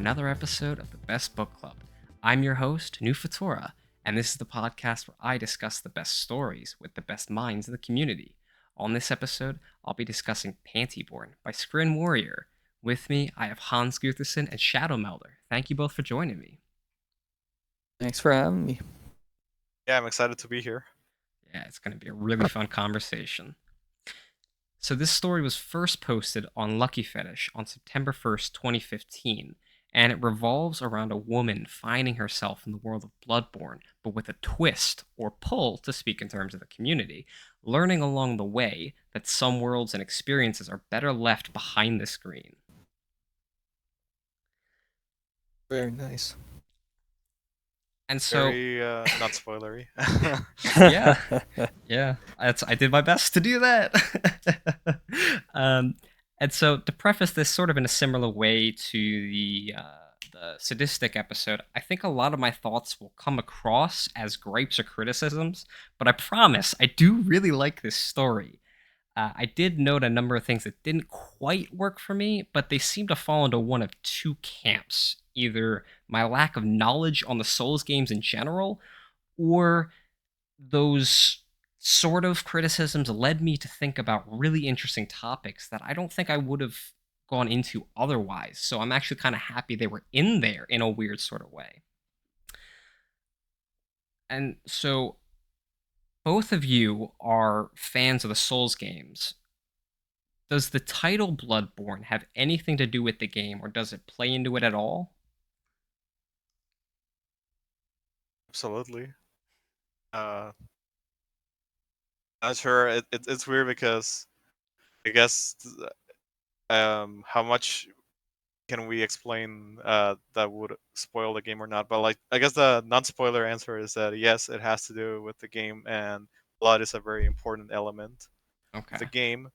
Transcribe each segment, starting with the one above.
another episode of the Best Book Club. I'm your host, NeufAtora, and this is the podcast where I discuss the best stories with the best minds of the community. On this episode, I'll be discussing Pantyborne by Scrin Warrior. With me, I have hannsgutherson and Shadowmelder. Thank you both for joining me. Thanks for having me. Yeah, I'm excited to be here. Yeah, it's going to be a really fun conversation. So this story was first posted on Lucky Fetish on September 1st, 2015, and it revolves around a woman finding herself in the world of Bloodborne, but with a twist, or pull to speak in terms of the community, learning along the way that some worlds and experiences are better left behind the screen. Very nice. And so, Very not spoilery. yeah, I did my best to do that. And so to preface this sort of in a similar way to the sadistic episode, I think a lot of my thoughts will come across as gripes or criticisms, but I promise I do really like this story. I did note a number of things that didn't quite work for me, but they seem to fall into one of two camps. Either my lack of knowledge on the Souls games in general, or those sort of criticisms led me to think about really interesting topics that I don't think I would have gone into otherwise. So I'm actually kind of happy they were in there in a weird sort of way. And so both of you are fans of the Souls games. Does the title Bloodborne have anything to do with the game, or does it play into it at all? Absolutely. Not sure. It's weird because I guess how much can we explain that would spoil the game or not? But like, I guess the non-spoiler answer is that yes, it has to do with the game, and blood is a very important element of Okay. the game,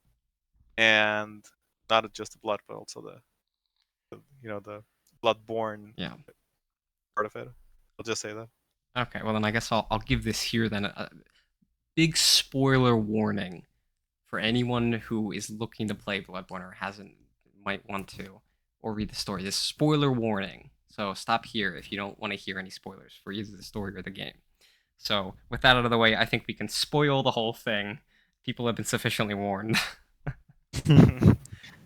and not just the blood, but also the bloodborne Yeah. part of it. I'll just say that. Okay, well then I guess I'll give this here then a big spoiler warning for anyone who is looking to play Bloodborne or hasn't might want to or read the story. This spoiler warning. So stop here if you don't want to hear any spoilers for either the story or the game. So with that out of the way, I think we can spoil the whole thing. People have been sufficiently warned.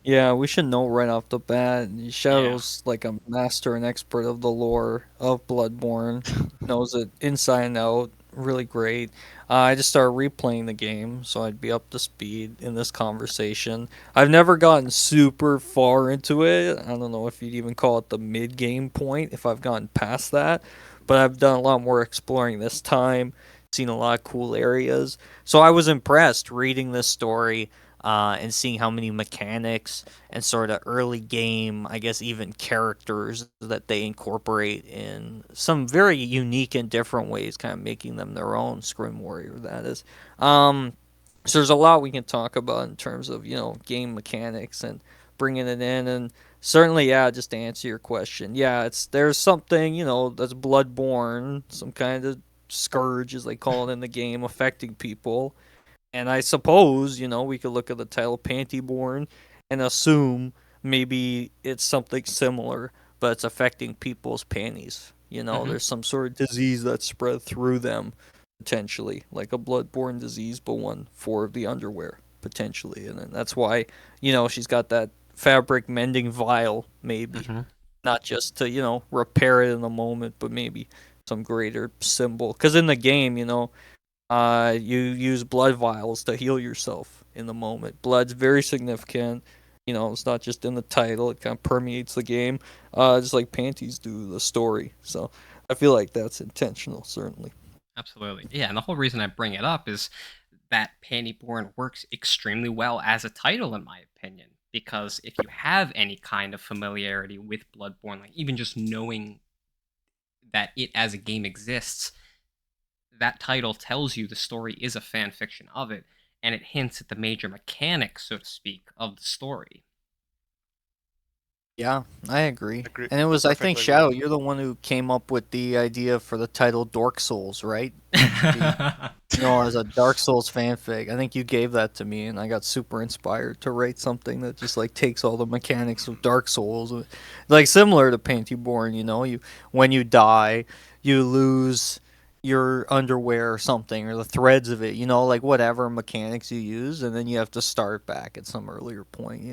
Yeah, we should know right off the bat. Shadow's like a master and expert of the lore of Bloodborne. Knows it inside and out. Really great. I just started replaying the game, so I'd be up to speed in this conversation. I've never gotten super far into it. I don't know if you'd even call it the mid game point, if I've gotten past that. But I've done a lot more exploring this time, seen a lot of cool areas. So I was impressed reading this story and seeing how many mechanics and sort of early game, I guess even characters that they incorporate in some very unique and different ways, kind of making them their own. Scrim Warrior, that is. So there's a lot we can talk about in terms of game mechanics and bringing it in, and certainly, yeah, just to answer your question, yeah, there's something that's bloodborne, some kind of scourge as they call it in the game, affecting people. And I suppose, we could look at the title Pantyborne and assume maybe it's something similar, but it's affecting people's panties. There's some sort of disease that's spread through them, potentially, like a bloodborne disease, but one for the underwear, potentially. And then that's why, she's got that fabric mending vial, maybe. Not just to, repair it in the moment, but maybe some greater symbol. Because in the game, you use blood vials to heal yourself in the moment. Blood's very significant. It's not just in the title; it kind of permeates the game, just like panties do the story. So I feel like that's intentional, certainly. Absolutely. Yeah, and the whole reason I bring it up is that Pantyborn works extremely well as a title, in my opinion. Because if you have any kind of familiarity with Bloodborne, like even just knowing that it as a game exists, that title tells you the story is a fan fiction of it, and it hints at the major mechanics, so to speak, of the story. Yeah, I agree. Agree And it was, I think, perfectly agree. Shadow, you're the one who came up with the idea for the title Dork Souls, right? The as a Dark Souls fanfic. I think you gave that to me, and I got super inspired to write something that just like takes all the mechanics of Dark Souls, like similar to Pantyborne. You when you die, you lose your underwear or something, or the threads of it. Like whatever mechanics you use, and then you have to start back at some earlier point.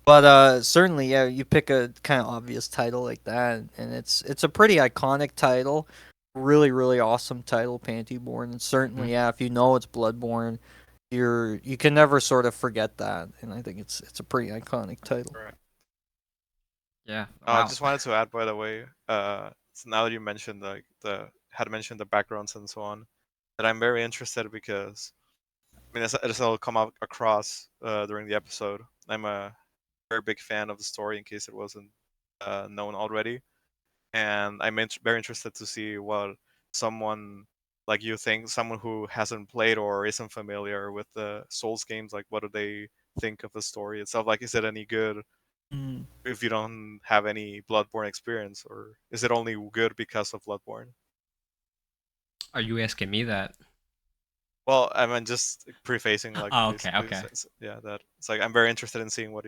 But certainly, yeah, you pick a kind of obvious title like that, and it's a pretty iconic title, really really awesome title, Pantyborn, and Mhm. certainly, yeah, if you know it's Bloodborne, you can never sort of forget that, and I think it's a pretty iconic title. Correct. Yeah. I Wow. just wanted to add, by the way, so now that you mentioned had mentioned the backgrounds and so on, that I'm very interested because I mean, as I'll come out across during the episode, I'm a very big fan of the story in case it wasn't known already, and I'm very interested to see what someone like you think, someone who hasn't played or isn't familiar with the Souls games, like what do they think of the story itself? Like, is it any good Mm. if you don't have any Bloodborne experience, or is it only good because of Bloodborne? Are you asking me that? Well, I mean, just prefacing, like Oh, okay, basically, okay. yeah, that it's like I'm very interested in seeing what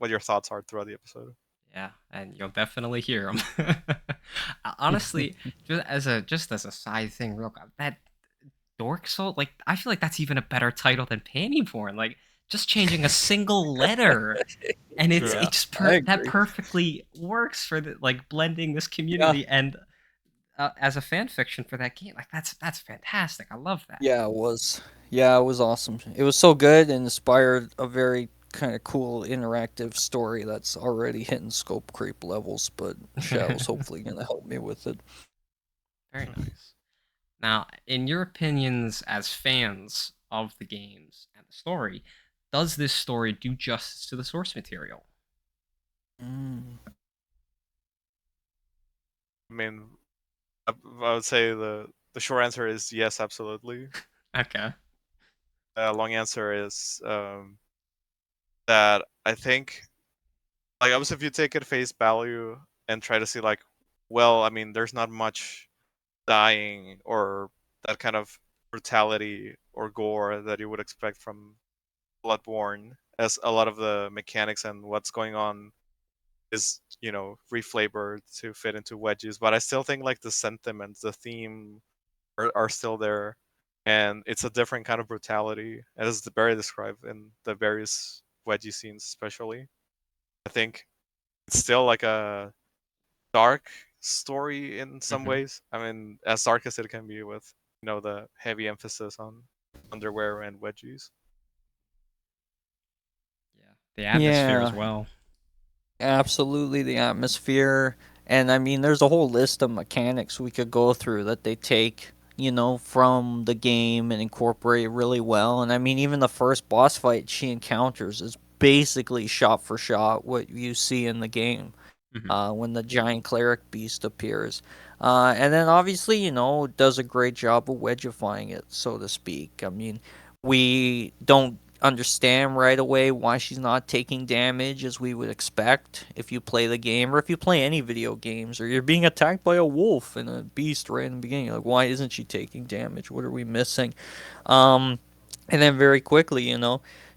your thoughts are throughout the episode. Yeah, and you'll definitely hear them. Honestly, just as a side thing, real quick, that Dork Soul, like I feel like that's even a better title than Pantyborn. Like just changing a single letter, and True. Yeah, it just I that agree. perfectly works for the like blending this Yeah, community and as a fan fiction for that game. Like that's fantastic. I love that. yeah, it was. Yeah, it was awesome. It was so good and inspired a very kind of cool interactive story that's already hitting scope creep levels, but Shadow's hopefully going to help me with it. Very nice. Now, in your opinions as fans of the games and the story, does this story do justice to the source material? Mm. I mean, I would say the short answer is yes, absolutely. Okay. Long answer is that I think, like, obviously, if you take it face value and try to see, like, well, I mean, there's not much dying or that kind of brutality or gore that you would expect from Bloodborne, as a lot of the mechanics and what's going on is, reflavored to fit into wedges. But I still think like the sentiments, the theme are still there, and it's a different kind of brutality, as Barry described in the various wedgie scenes, especially. I think it's still like a dark story in some Hmm. ways. I mean, as dark as it can be with the heavy emphasis on underwear and wedgies. Yeah. The atmosphere as Yeah, well. absolutely, the atmosphere. And I mean, there's a whole list of mechanics we could go through that they take, from the game and incorporate really well. And I mean, even the first boss fight she encounters is basically shot for shot what you see in the game Hmm. when the giant cleric beast appears. And then obviously, does a great job of wedgifying it, so to speak. I mean, we don't understand right away why she's not taking damage as we would expect if you play the game or if you play any video games or you're being attacked by a wolf and a beast right in the beginning. Like, why isn't she taking damage? What are we missing? Um, and then very quickly,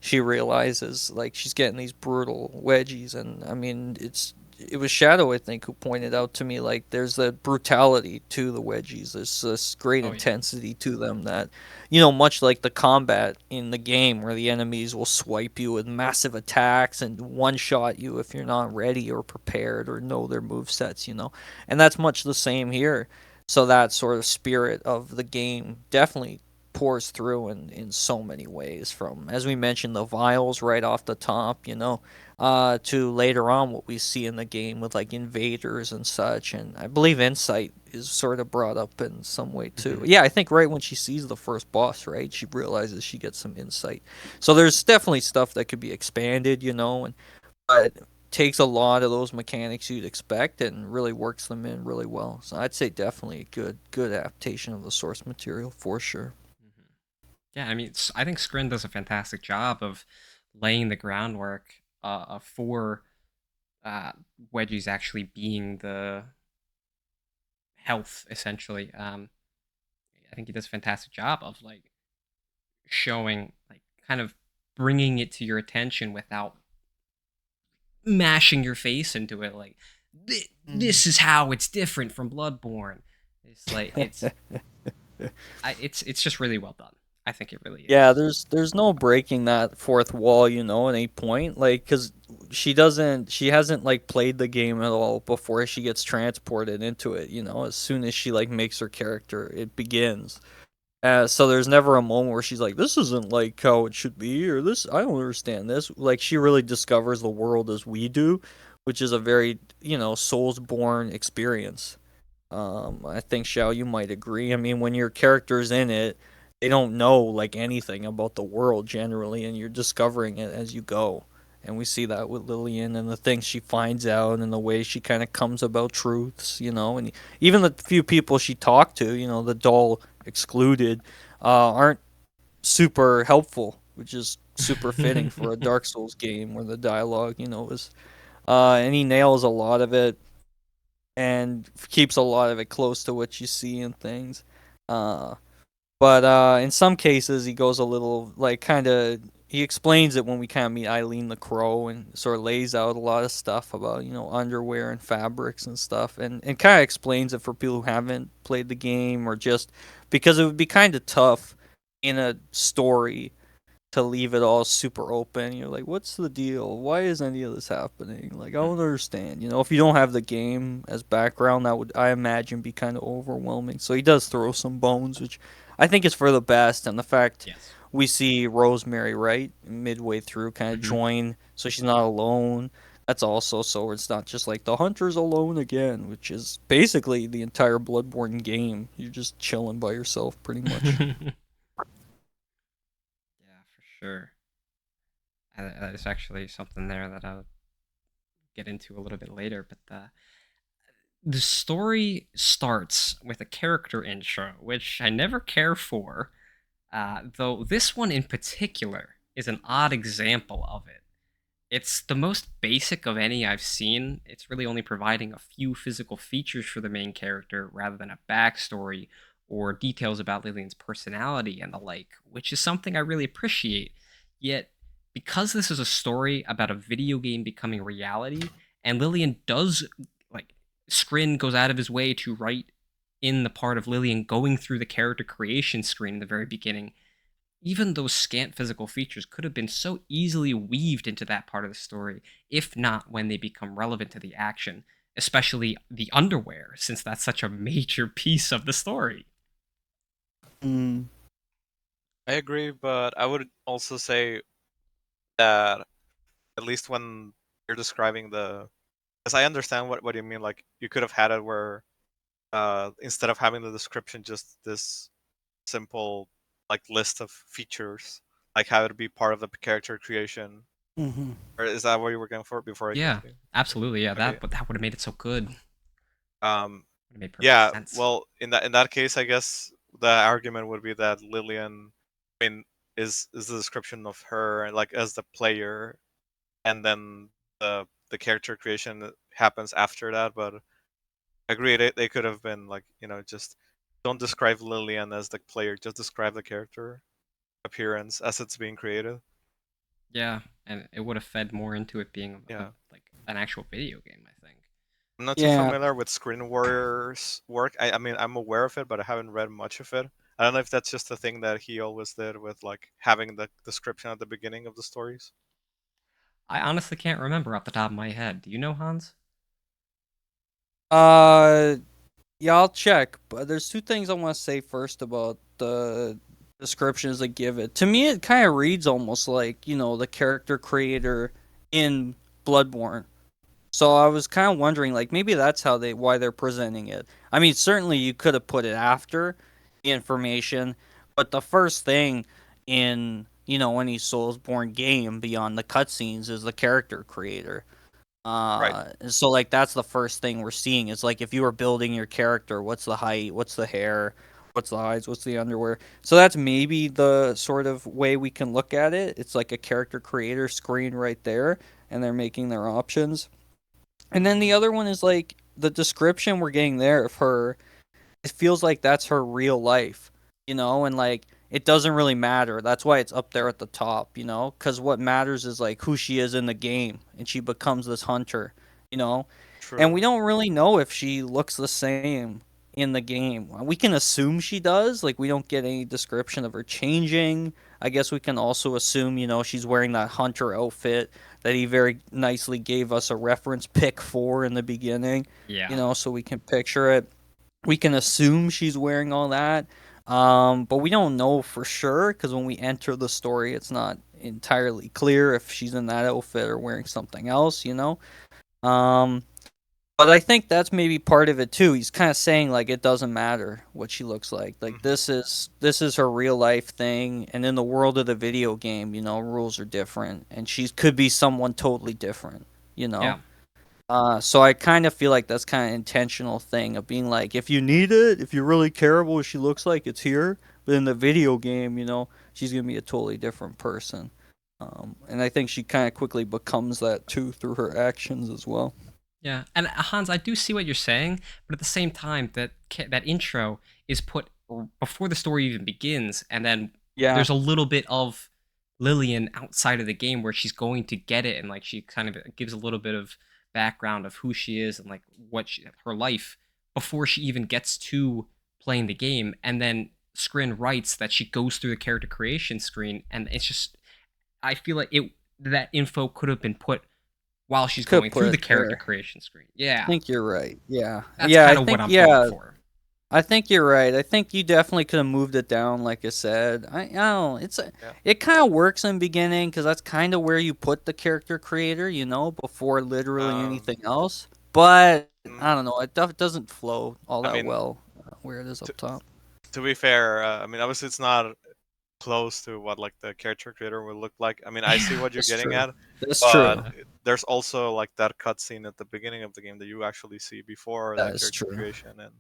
she realizes like she's getting these brutal wedgies, and I mean, it was Shadow, I think, who pointed out to me like there's the brutality to the wedgies. There's this great Oh yeah. intensity to them that, much like the combat in the game where the enemies will swipe you with massive attacks and one shot you if you're not ready or prepared or know their move sets, and that's much the same here. So that sort of spirit of the game definitely pours through in so many ways, from as we mentioned the vials right off the top, to later on what we see in the game with like invaders and such. And I believe insight is sort of brought up in some way too. Hmm. Yeah, I think right when she sees the first boss, right, she realizes she gets some insight. So there's definitely stuff that could be expanded, and but takes a lot of those mechanics you'd expect and really works them in really well. So I'd say definitely a good adaptation of the source material for sure. Hmm. Yeah, I mean, I think Scrin does a fantastic job of laying the groundwork for uh, Wedgie's actually being the health essentially. I think he does a fantastic job of like showing like kind of bringing it to your attention without mashing your face into it like Mhm. this is how it's different from Bloodborne. It's like it's just really well done. I think it really Yeah, is. there's no breaking that fourth wall, at any point, like, because she hasn't like played the game at all before she gets transported into it. As soon as she like makes her character, it begins. So there's never a moment where she's like, "This isn't like how it should be," or "This I don't understand this." Like she really discovers the world as we do, which is a very Soulsborne experience. I think Xiao, you might agree. I mean, when your character's in it, they don't know like anything about the world generally, and you're discovering it as you go. And we see that with Lillian and the things she finds out and the way she kind of comes about truths, and even the few people she talked to, the doll excluded, aren't super helpful, which is super fitting for a Dark Souls game where the dialogue, is, and he nails a lot of it and keeps a lot of it close to what you see in things. Uh, but in some cases, he goes a little like kind of. He explains it when we kind of meet Eileen the Crow and sort of lays out a lot of stuff about underwear and fabrics and stuff, and kind of explains it for people who haven't played the game or just because it would be kind of tough in a story to leave it all super open. You're like, what's the deal? Why is any of this happening? Like, I don't understand. If you don't have the game as background, that would, I imagine, be kind of overwhelming. So he does throw some bones, which I think is for the best. And the fact Yes. we see Rosemary, right, midway through kind of Hmm. join, so she's not alone. That's also so it's not just like the hunter's alone again, which is basically the entire Bloodborne game. You're just chilling by yourself, pretty much. Yeah, for sure. That is actually something there that I'll get into a little bit later. But the story starts with a character intro, which I never care for, though this one in particular is an odd example of it. It's the most basic of any I've seen. It's really only providing a few physical features for the main character rather than a backstory or details about Lillian's personality and the like, which is something I really appreciate. Yet, because this is a story about a video game becoming reality, and Lillian does, like, Skrin goes out of his way to write in the part of Lillian going through the character creation screen in the very beginning, even those scant physical features could have been so easily weaved into that part of the story, if not when they become relevant to the action, especially the underwear, since that's such a major piece of the story. Mm. I agree, but I would also say that at least when you're describing the, because I understand what you mean. Like you could have had it where instead of having the description, just this simple like list of features, like have it be part of the character creation. Hmm. Or is that what you were going for before I Yeah, continue? absolutely. Yeah, Okay. that would have made it so good. Would Um. have made perfect Yeah. sense. Well, in that case, I guess the argument would be that Lillian, I mean, is the description of her like as the player, and then the character creation happens after that. But I agree, they could have been like just don't describe Lillian as the player, just describe the character appearance as it's being created. Yeah, and it would have fed more into it being Yeah. like an actual video game, I think. I'm not too Yeah. familiar with Screen Warriors work. I mean, I'm aware of it, but I haven't read much of it. I don't know if that's just a thing that he always did with like having the description at the beginning of the stories. I honestly can't remember off the top of my head. Do you know, Hans? Uh, yeah, I'll check. But there's two things I want to say first about the descriptions they give it. To me, it kind of reads almost like the character creator in Bloodborne. So I was kind of wondering, like, maybe that's why they're presenting it. I mean, certainly you could have put it after the information, but the first thing in any Soulsborne game beyond the cutscenes is the character creator. Right. So like that's the first thing we're seeing is like if you were building your character, what's the height, what's the hair, what's the eyes, what's the underwear. So that's maybe the sort of way we can look at it. It's like a character creator screen right there, and they're making their options. And then the other one is like the description we're getting there of her. It feels like that's her real life, and like it doesn't really matter. That's why it's up there at the top, because what matters is like who she is in the game, and she becomes this hunter, you know, and we True. don't really know if she looks the same in the game. We can assume she does. Like we don't get any description of her changing. I guess we can also assume, she's wearing that hunter outfit that he very nicely gave us a reference pic for in the beginning, Yeah. so we can picture it. We can assume she's wearing all that, but we don't know for sure because when we enter the story, it's not entirely clear if she's in that outfit or wearing something else. Um, but I think that's maybe part of it too. He's kind of saying like it doesn't matter what she looks like. Like Hmm. this is her real life thing, and in the world of the video game, rules are different, and she could be someone totally different. You know. Yeah. So I kind of feel like that's kind of intentional thing of being like, if you need it, if you really care about what she looks like, it's here. But in the video game, she's gonna be a totally different person. And I think she kind of quickly becomes that too through her actions as well. Yeah, and Hans, I do see what you're saying, but at the same time, that intro is put before the story even begins, and then Yeah. there's a little bit of Lillian outside of the game where she's going to get it, and like she kind of gives a little bit of background of who she is and like her life before she even gets to playing the game, and then Skrin writes that she goes through the character creation screen, and it's just I feel like it that info could have been put while she's Could going put through the it character there. creation screen. I Yeah, think you're right. Yeah. that's Yeah, I kind of what think I'm going yeah, for. I think you're right. I think you definitely could have moved it down, like I said. I don't know. Yeah. It kind of works in the beginning because that's kind of where you put the character creator, before literally Um. anything else. But mm, I don't know. It doesn't flow all I that mean, well where it is to, up top. to be fair, I mean, obviously it's not close to what like the character creator would look like. I mean, I see Yeah, what you're That's getting true. at, That's but true. yeah, there's also like that cutscene at the beginning of the game that you actually see before That that is character true. creation, and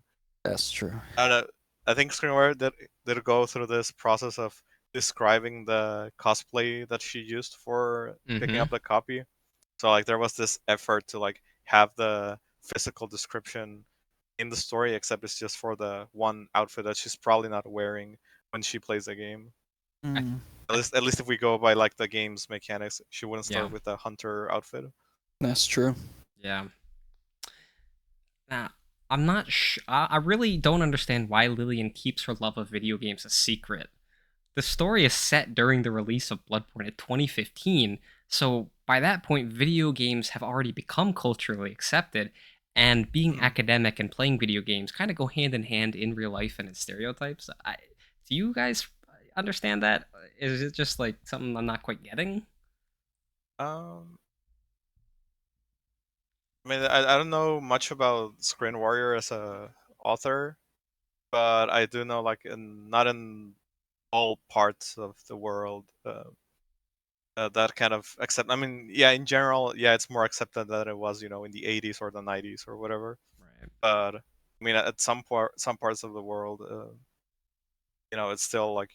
That's true. I don't know. I think Screenwriter did go through this process of describing the cosplay that she used for picking mm-hmm. up the copy. So like there was this effort to like have the physical description in the story, except it's just for the one outfit that she's probably not wearing when she plays the game. I, Mm, At least if we go by like the game's mechanics, she wouldn't yeah, start with the hunter outfit. that's true. yeah. Now, I'm not. I really don't understand why Lillian keeps her love of video games a secret. The story is set during the release of Bloodborne in 2015, so by that point, video games have already become culturally accepted, and being Hmm. academic and playing video games kind of go hand in hand in real life and in stereotypes. Do you guys understand that? Is it just like something I'm not quite getting? Um, I mean, I don't know much about Screen Warrior as a author, but I do know like not in all parts of the world that kind of accept. I mean, yeah, in general, yeah, it's more accepted than it was, in the 80s or the 90s or whatever. Right. But I mean, at some parts of the world, it's still like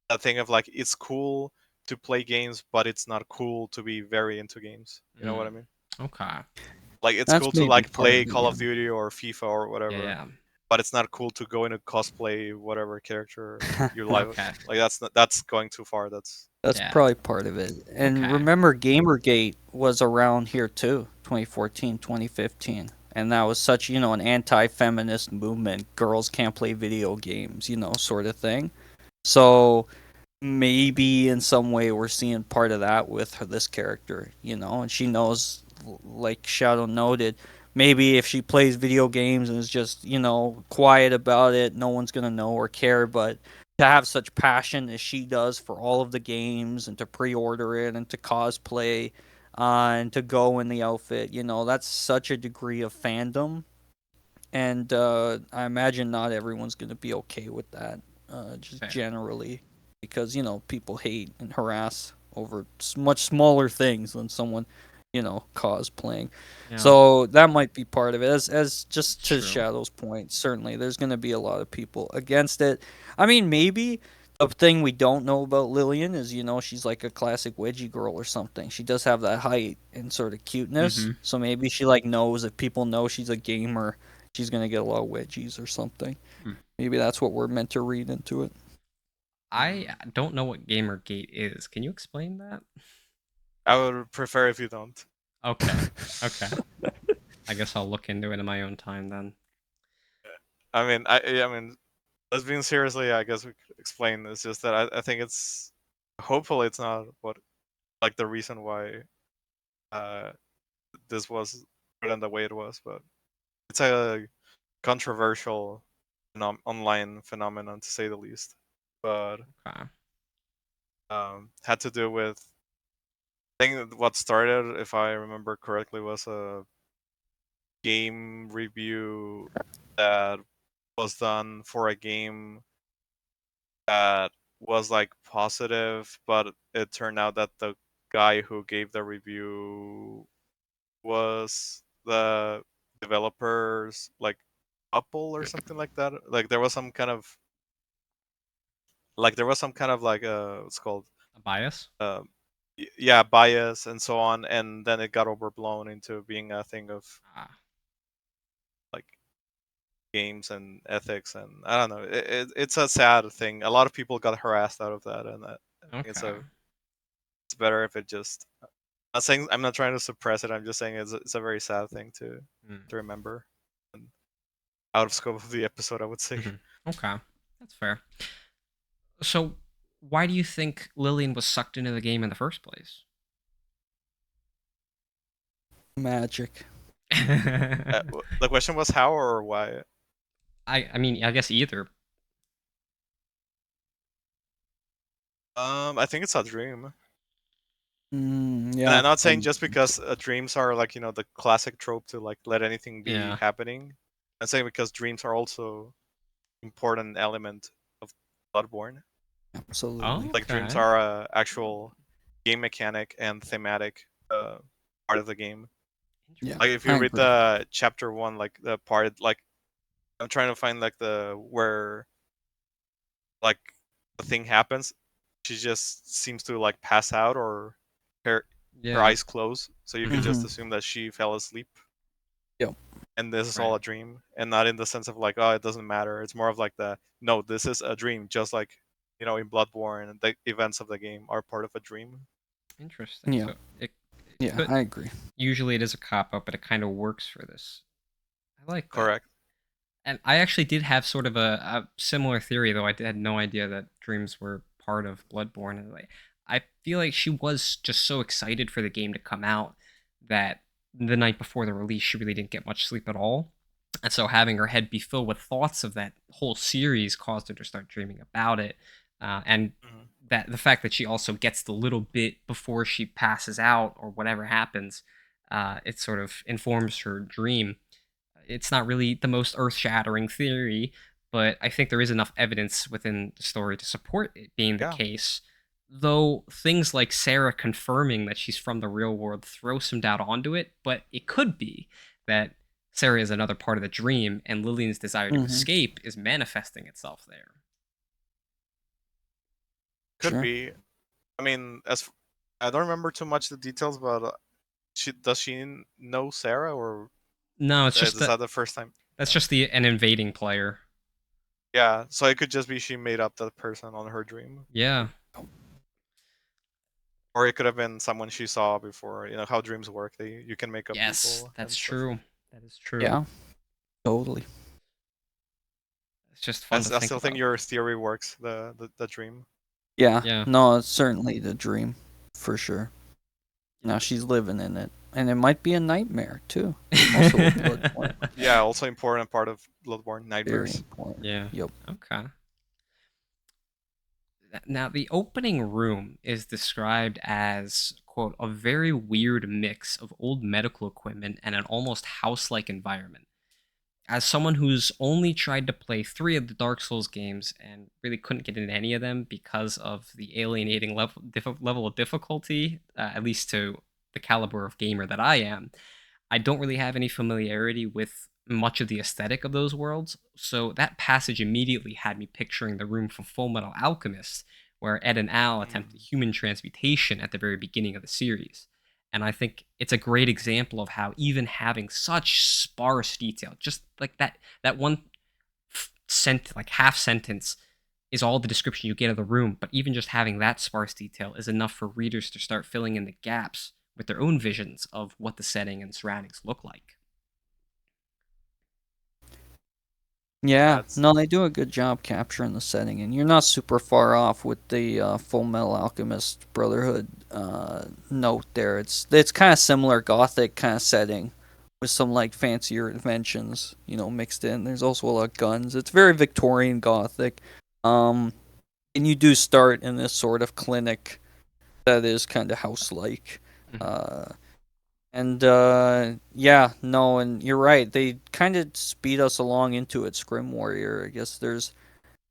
a thing of like it's cool to play games, but it's not cool to be very into games. You know what I Mm, mean? okay. Like it's That's cool to maybe like part of play it. Call Yeah. of Duty or FIFA or Yeah, whatever, yeah. but it's not cool to go into cosplay whatever character you like. Okay. Like that's going too far. That's That's Yeah. probably part of it. And Okay. remember, Gamergate was around here too, 2014, 2015. And that was such, an anti feminist movement. Girls can't play video games, sort of thing. So maybe in some way we're seeing part of that with this character, and she knows, like Shadow noted, maybe if she plays video games and is just, quiet about it, no one's going to know or care, but to have such passion as she does for all of the games and to pre-order it and to cosplay and to go in the outfit, that's such a degree of fandom, and I imagine not everyone's going to be okay with that, just Fair. generally, because people hate and harass over much smaller things than someone cosplaying. Yeah. So that might be part of it. As It's just to true. Shadow's point, certainly there's going to be a lot of people against it. I mean, maybe The thing we don't know about Lillian is, she's like a classic wedgie girl or something. She does have that height and sort of cuteness, Mm-hmm. so maybe she like knows if people know she's a gamer, she's gonna get a lot of wedgies or something. Hmm. Maybe that's what we're meant to read into it. I don't know what Gamergate is. Can you explain that? I would prefer if you don't. Okay. Okay. I guess I'll look into it in my own time then. I mean, let's being seriously, I guess we could explain. It's just that I think it's hopefully it's not what like the reason why uh this was written the way it was, but it's a controversial online phenomenon to say the least. But Okay. had to do with I think what started, if I remember correctly, was a game review that was done for a game that was like positive, but it turned out that the guy who gave the review was the developers like couple or something like that. Like there was some kind of like what's called A bias? um yeah, bias and so on, and then it got overblown into being a thing of Ah, like games and ethics, and I don't know. It's a sad thing. A lot of people got harassed out of that, and I think okay. it's better if it just. I'm not saying I'm not trying to suppress it. I'm just saying it's a very sad thing Mm. to remember. And out of scope of the episode, I would say. Mhm. Okay. That's fair. So, why do you think Lillian was sucked into the game in the first place? Magic. The question was how or why. I mean, I guess either. I think it's a dream. And Yeah. I'm not saying just because dreams are like the classic trope to like let anything be Yeah. happening. I'm saying because dreams are also important element of Bloodborne. Absolutely. Like dreams Okay. are a actual game mechanic and thematic part of the game. Yeah, Like if you I read agree. the chapter one, like the part like I'm trying to find like the where like the thing happens, she just seems to like pass out or her her Yeah. eyes close, so you could Mhm. just Hmm. assume that she fell asleep Yep. and this is all Right. a dream, and not in the sense of like oh it doesn't matter. It's more of like the no, this is a dream, just like in Bloodborne, the events of the game are part of a dream. Interesting. Yeah. So it Yeah, could I agree. usually it is a cop out, but it kind of works for this. I like that. Correct. And I actually did have sort of a similar theory, though had no idea that dreams were part of Bloodborne. And like, I feel like she was just so excited for the game to come out that the night before the release, she really didn't get much sleep at all. And so having her head be filled with thoughts of that whole series caused her to start dreaming about it. And Mhm. that the fact that she also gets the little bit before she passes out or whatever happens, it sort of informs her dream. It's not really the most earth-shattering theory, but I think there is enough evidence within the story to support it being the Yeah. case. Though things like Sarah confirming that she's from the real world throw some doubt onto it, but it could be that Sarah is another part of the dream, and Lillian's desire to Hmm. escape is manifesting itself there. Could Sure. be. I mean, I don't remember too much the details, but she know Sarah, or No, it's just is that that the first time? that's just the an invading player. Yeah, so it could just be she made up that person on her dream, Yeah. or it could have been someone she saw before. You know how dreams work; you can make up Yes, people and that's stuff. true. That is true. Yeah, totally. It's just fun to I think still think about. your theory works. The dream. Yeah, Yeah. no, it's certainly the dream, for sure. Now she's living in it, and it might be a nightmare too. Also with Bloodborne, Yeah, also important part of Bloodborne very nightmares. important. Yeah. Yep. Okay. Now, the opening room is described as, quote, a very weird mix of old medical equipment and an almost house like environment. As someone who's only tried to play 3 of the Dark Souls games and really couldn't get into any of them because of the alienating level of difficulty, at least to the caliber of gamer that I am, I don't really have any familiarity with much of the aesthetic of those worlds. So that passage immediately had me picturing the room from Full Metal Alchemist, where Ed and Al attempt Mm. human transmutation at the very beginning of the series. And I think it's a great example of how even having such sparse detail, just like that one like half sentence is all the description you get of the room, but even just having that sparse detail is enough for readers to start filling in the gaps with their own visions of what the setting and surroundings look like. Yeah, That's no, they do a good job capturing the setting, and you're not super far off with the Full Metal Alchemist Brotherhood note there. It's kind of similar gothic kind of setting with some like fancier inventions, mixed in. There's also a lot of guns. It's very Victorian gothic, um, and you do start in this sort of clinic that is kind of house-like. Mhm. Uh, and yeah, no, and you're right. They kind of speed us along into it, Scrim Warrior. I guess there's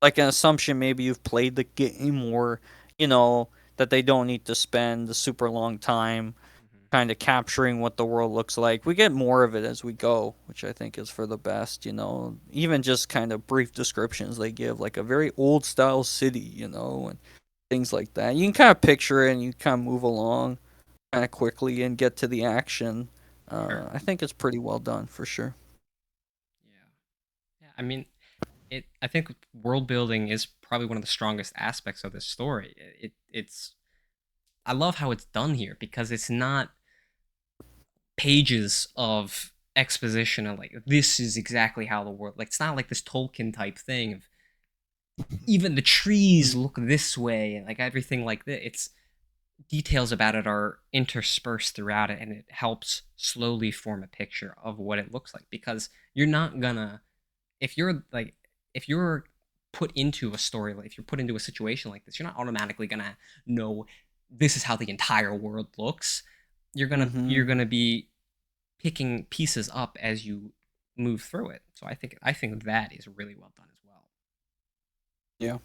like an assumption maybe you've played the game or, that they don't need to spend a super long time Mhm. kind of capturing what the world looks like. We get more of it as we go, which I think is for the best, Even just kind of brief descriptions they give, like a very old style city, and things like that. You can kind of picture it and you kind of move along kind of quickly and get to the action. Sure. I think it's pretty well done for sure. Yeah. Yeah. I mean, I think world building is probably one of the strongest aspects of this story. It's I love how it's done here because it's not pages of exposition of like this is exactly how the world, like it's not like this Tolkien type thing of even the trees look this way and like everything like that. It's details about it are interspersed throughout it, and it helps slowly form a picture of what it looks like, because you're not gonna, if you're like, if you're put into a story, like if you're put into a situation like this, you're not automatically gonna know this is how the entire world looks. You're gonna Mm-hmm. be picking pieces up as you move through it. So I think that is really well done as well. Yeah.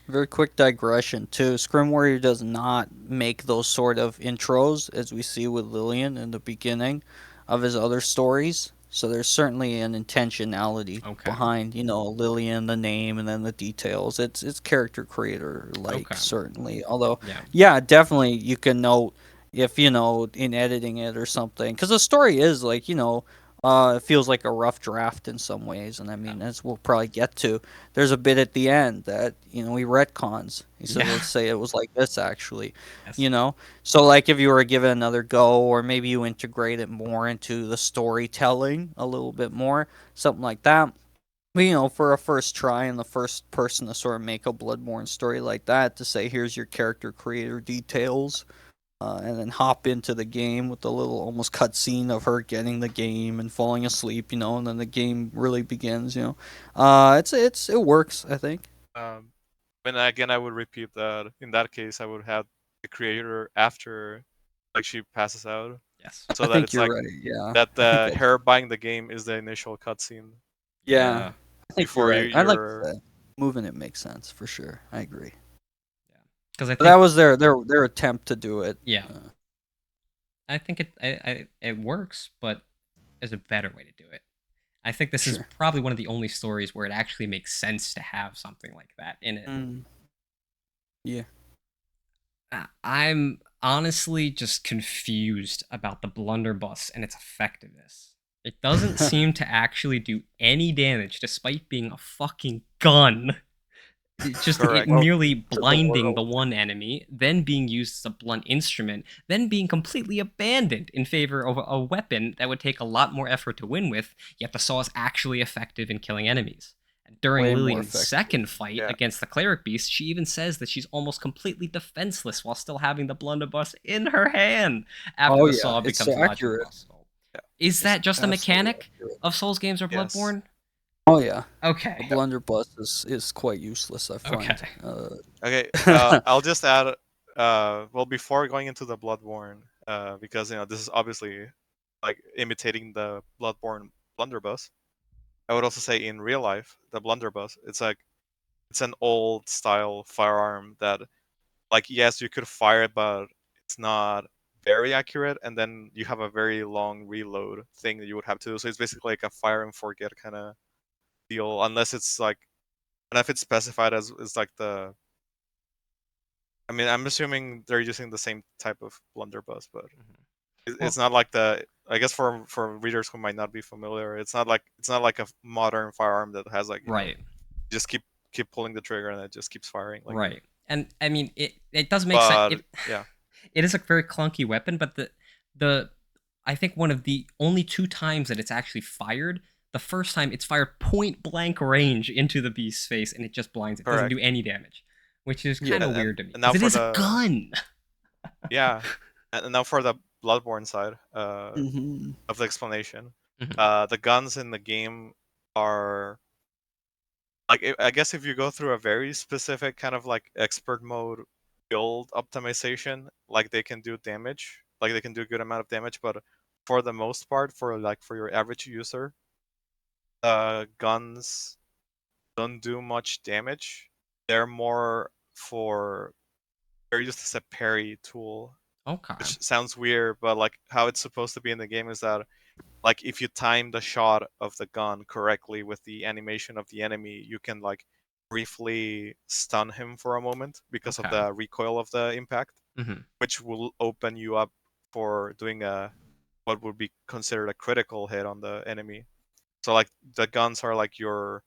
Very quick digression too. Scrim Warrior does not make those sort of intros as we see with Lillian in the beginning of his other stories. So there's certainly an intentionality Okay. behind, Lillian, the name, and then the details. It's character creator like Okay. certainly. Although, Yeah. yeah, definitely you can note if in editing it or something, because the story is like it feels like a rough draft in some ways, and I Yeah. mean as we'll probably get to, there's a bit at the end that he retcons. He says, Yeah. "Let's say it was like this, actually," Yes. you know. So, like, if you were to give it another go, or maybe you integrate it more into the storytelling a little bit more, something like that. But, for a first try and the first person to sort of make a Bloodborne story like that, to say, "Here's your character creator details." And then hop into the game with a little almost cutscene of her getting the game and falling asleep, and then the game really begins. It works, I think. um, and again, I would repeat that in that case, I would have the creator after, like, she passes out, Yes. I so that think it's you're like right. Yeah, that I think the that's her buying the game is the initial cutscene yeah, Yeah. I think you're before right. I like you're that. Moving it makes sense for sure. I agree. Yeah. Because I But that think, was their attempt to do it. yeah, Uh, I think it works, but there's a better way to do it. I think this is sure. probably one of the only stories where it actually makes sense to have something like that in it. Mm, yeah. I'm honestly just confused about the blunderbuss and its effectiveness. It doesn't seem to actually do any damage despite being a fucking gun. Just it correct. Well, merely to the blinding the world. one enemy, then being used as a blunt instrument, then being completely abandoned in favor of a weapon that would take a lot more effort to win with, yet the saw is actually effective in killing enemies. During Way more Lillian's effective. second fight Yeah. against the cleric beast, she even says that she's almost completely defenseless while still having the blunderbuss in her hand after Oh the yeah, saw it's becomes so lodged in the accurate. skull. Yeah. Is It's that just a absolutely mechanic accurate. of Souls games or Yes. Bloodborne? Oh yeah, a Okay. Yep. blunderbuss is quite useless, I Okay. find. Okay. I'll just add. Well, before going into the Bloodborne, because this is obviously like imitating the Bloodborne blunderbuss. I would also say in real life, the blunderbuss. It's an old style firearm that, like, yes, you could fire it, but it's not very accurate, and then you have a very long reload thing that you would have to do. So it's basically like a fire and forget kind of deal, unless it's like, and if it's specified as like the. I mean, I'm assuming they're using the same type of blunderbuss, but it's Well, not like the. I guess for readers who might not be familiar, it's not like a modern firearm that has like right, just keep pulling the trigger and it just keeps firing like that. right. And I mean, it does make sense. But yeah, It is a very clunky weapon, but the I think one of the only two times that it's actually fired. The first time it's fired point blank range into the beast's face, and it just blinds it. Doesn't correct. do any damage, which is Yeah. kind of And, and, weird to me and now because it for is a the gun. yeah, and now for the Bloodborne side Hmm. of the explanation, Mhm. the guns in the game are like I guess if you go through a very specific kind of like expert mode build optimization, like they can do damage, like they can do a good amount of damage, but for the most part, for your average user, guns don't do much damage. They're more for they're used as a parry tool, Okay. which sounds weird, but like how it's supposed to be in the game is that like if you time the shot of the gun correctly with the animation of the enemy, you can like briefly stun him for a moment because of Okay. the recoil of the impact, Hmm. which will open you up for doing a what would be considered a critical hit on the enemy. So like the guns are like your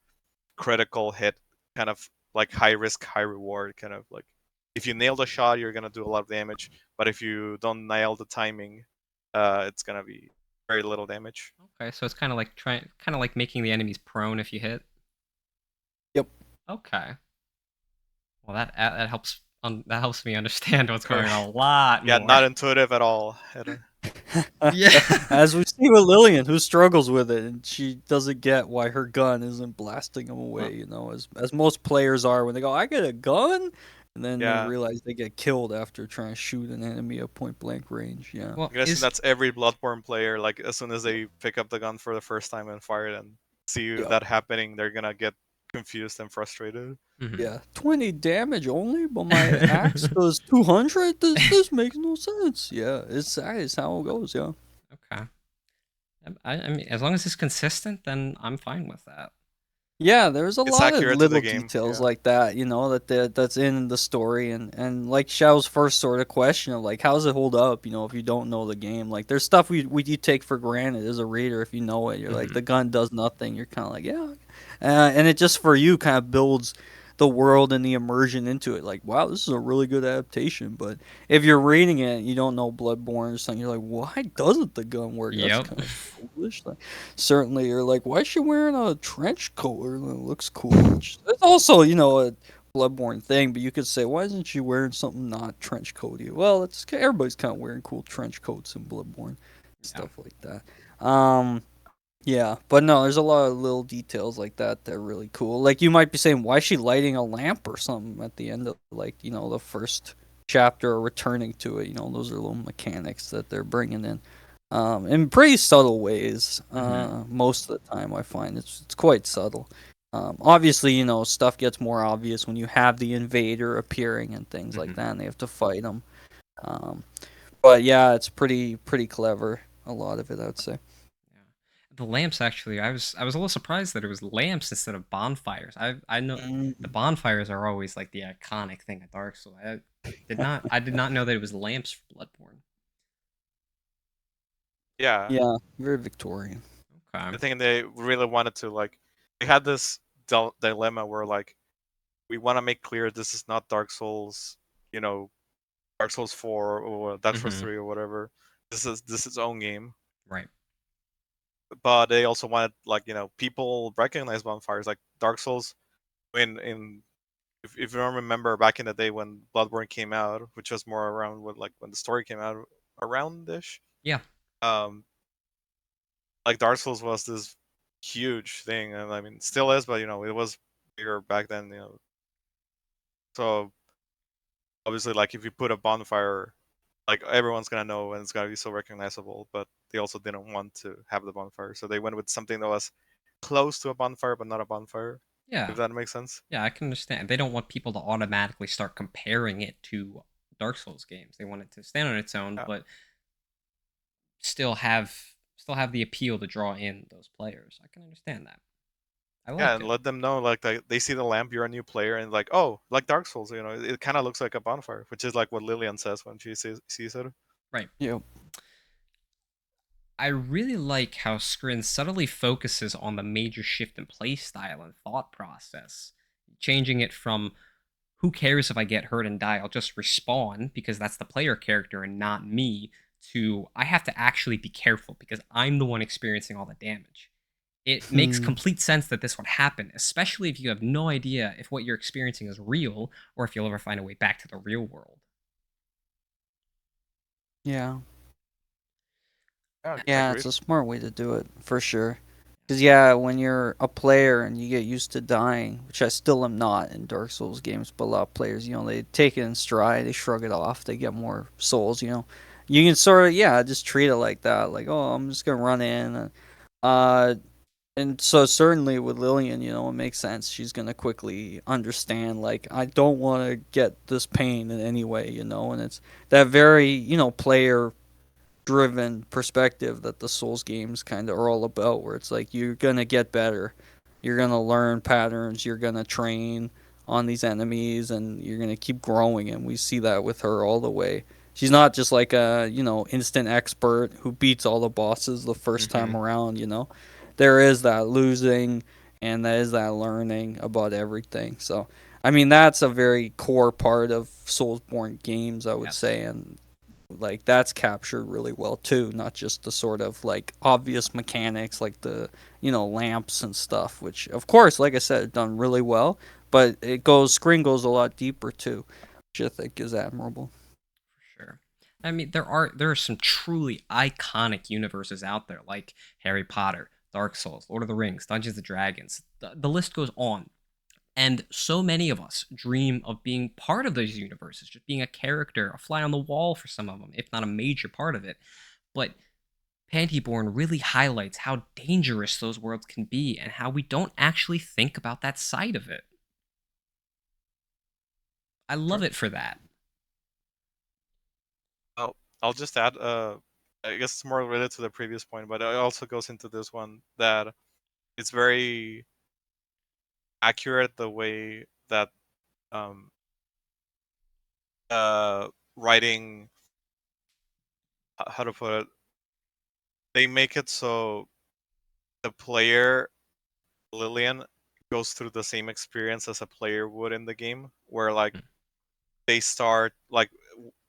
critical hit, kind of like high risk, high reward, kind of like if you nail the shot, you're gonna do a lot of damage, but if you don't nail the timing, it's gonna be very little damage. Okay, so it's kind of like making the enemies prone if you hit. Yep. Okay. Well, that helps. That helps me understand what's Or going on a lot yeah, more. not intuitive at all. Yeah. As we see with Lillian, who struggles with it, and she doesn't get why her gun isn't blasting them Well, away. As most players are when they go, "I get a gun," and then they Yeah, realize they get killed after trying to shoot an enemy at point blank range. Yeah. well, I'm guessing is that's every Bloodborne player. Like as soon as they pick up the gun for the first time and fire it and see Yep. that happening, they're gonna get confused and frustrated. mhm. Yeah. 20 damage only, but my axe does 200. This makes no sense. Yeah, that is how it goes. Yeah. Okay. I mean, as long as it's consistent, then I'm fine with that. Yeah, there's a It's lot of accurate to the little game. details Yeah. like that, that's in the story, and like Xiao's first sort of question of like, how does it hold up, if you don't know the game? Like, there's stuff you take for granted as a reader if you know it. You're like, Hmm. the gun does nothing. You're kind of like, yeah, and it just for you kind of builds the world and the immersion into it. Like, wow, this is a really good adaptation. But if you're reading it and you don't know Bloodborne or something, you're like, why doesn't the gun work? That's Yep. kind of foolish. Like, certainly, you're like, why is she wearing a trench coat? It looks cool. It's also, a Bloodborne thing, but you could say, why isn't she wearing something not trench coaty? Well, everybody's kind of wearing cool trench coats in Bloodborne, Yeah. stuff like that. Yeah, but no, there's a lot of little details like that that are really cool. Like you might be saying, why is she lighting a lamp or something at the end of like the first chapter or returning to it? Those are little mechanics that they're bringing in pretty subtle ways. Hmm. Most of the time, I find it's quite subtle. Obviously, stuff gets more obvious when you have the invader appearing and things like Hmm. that, and they have to fight them. Um, but yeah, it's pretty clever. A lot of it, I'd say. Yeah. The lamps actually, I was a little surprised that it was lamps instead of bonfires. I know the Mm. bonfires are always like the iconic thing at Dark Souls. I did not know that it was lamps for Bloodborne. Yeah, Yeah, very Victorian. Okay. I think they really wanted to like. They had this dilemma where like we want to make clear this is not Dark Souls, you know, Dark Souls 4 or Dark Souls Hmm. 3 or whatever. This is its own game. Right. But they also wanted like people recognize bonfires like Dark Souls in if you don't remember back in the day when Bloodborne came out, which was more around when the story came out around ish. Yeah. Um, like Dark Souls was this huge thing, and I mean still is, but it was bigger back then. So obviously, like if you put a bonfire, like everyone's gonna know, and it's gonna be so recognizable. But they also didn't want to have the bonfire, so they went with something that was close to a bonfire, but not a bonfire. If Yeah. that makes sense. Yeah, I can understand. They don't want people to automatically start comparing it to Dark Souls games. They want it to stand on its own, Yeah. but still have the appeal to draw in those players. I can understand that. I Yeah, like and it. let them know like they see the lamp, you're a new player, and like, oh, like Dark Souls, it kind of looks like a bonfire, which is like what Lillian says when she sees it. Right. Yep. I really like how Scrin subtly focuses on the major shift in playstyle and thought process, changing it from who cares if I get hurt and die, I'll just respawn because that's the player character and not me, to I have to actually be careful because I'm the one experiencing all the damage. It makes Hmm. complete sense that this would happen, especially if you have no idea if what you're experiencing is real or if you'll ever find a way back to the real world. Yeah. Yeah, Yeah, it's agreed. a smart way to do it for sure. Because yeah, when you're a player and you get used to dying, which I still am not in Dark Souls games, but a lot of players, they take it in stride, they shrug it off, they get more souls. You can sort of just treat it like that, like oh, I'm just gonna run in, uh, and so certainly with Lillian, it makes sense. She's gonna quickly understand like I don't want to get this pain in any way, and it's that very player driven perspective that the Souls games kind of are all about, where it's like you're gonna get better, you're gonna learn patterns, you're gonna train on these enemies, and you're gonna keep growing. And we see that with her all the way. She's not just like a instant expert who beats all the bosses the first time Hmm. around. There is that losing, and there is that learning about everything. So I mean that's a very core part of Soulsborne games, I would Yes. say, and like that's captured really well too, not just the sort of like obvious mechanics like the lamps and stuff, which of course like I said done really well, but screen goes a lot deeper too, which I think is admirable. For sure. I mean, there are some truly iconic universes out there, like Harry Potter, Dark Souls, Lord of the Rings, Dungeons and Dragons. The list goes on. And so many of us dream of being part of those universes, just being a character, a fly on the wall for some of them, if not a major part of it. But Pantyborne really highlights how dangerous those worlds can be and how we don't actually think about that side of it. I love Sure. it for that. I'll just add, I guess it's more related to the previous point, but it also goes into this one that it's very accurate the way that um uh writing, how to put it, they make it so the player Lillian goes through the same experience as a player would in the game, where like they start like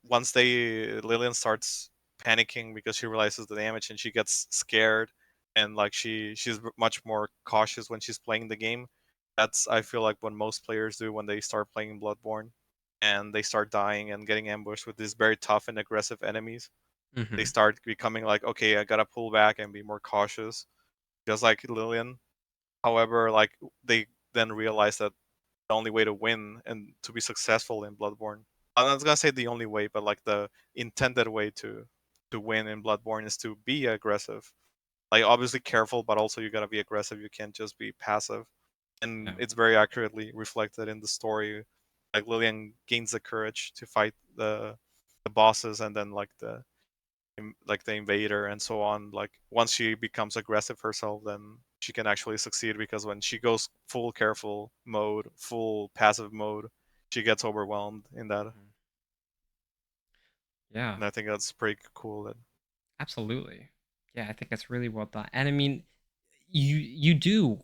once they Lillian starts panicking because she realizes the damage and she gets scared, and like she's much more cautious when she's playing the game. That's, I feel like, what most players do when they start playing Bloodborne and they start dying and getting ambushed with these very tough and aggressive enemies. They Hmm. start becoming like, okay, I gotta pull back and be more cautious, just like Lillian. However, like they then realize that the only way to win and to be successful in Bloodborne, I'm not gonna say the only way, but like the intended way to win in Bloodborne is to be aggressive. Like obviously careful, but also you gotta be aggressive. You can't just be passive. And Yeah. it's very accurately reflected in the story. Like Lillian gains the courage to fight the bosses, and then like the invader and so on. Like once she becomes aggressive herself, then she can actually succeed, because when she goes full careful mode, full passive mode, she gets overwhelmed in that. Mhm. Yeah, And I think that's pretty cool. That absolutely. Yeah, I think that's really well done. And I mean, you do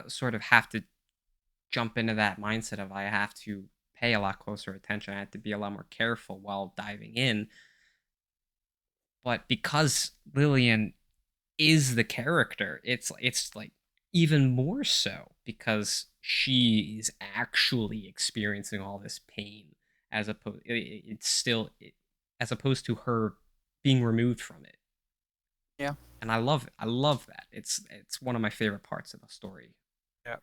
sort of have to jump into that mindset of I have to pay a lot closer attention. I have to be a lot more careful while diving in. But because Lillian is the character, it's like even more so because she is actually experiencing all this pain as opposed it's still as opposed to her being removed from it. Yeah. And I love it. I love that. It's one of my favorite parts of the story. yeah,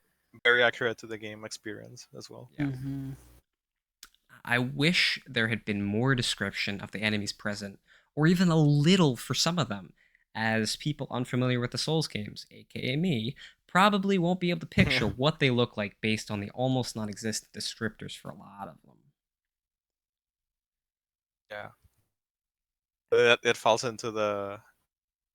very accurate to the game experience as well. Yeah. Hmm. I wish there had been more description of the enemies present, or even a little for some of them, as people unfamiliar with the Souls games, aka me, probably won't be able to picture Yeah, what they look like based on the almost non existent descriptors for a lot of them. yeah. it falls into the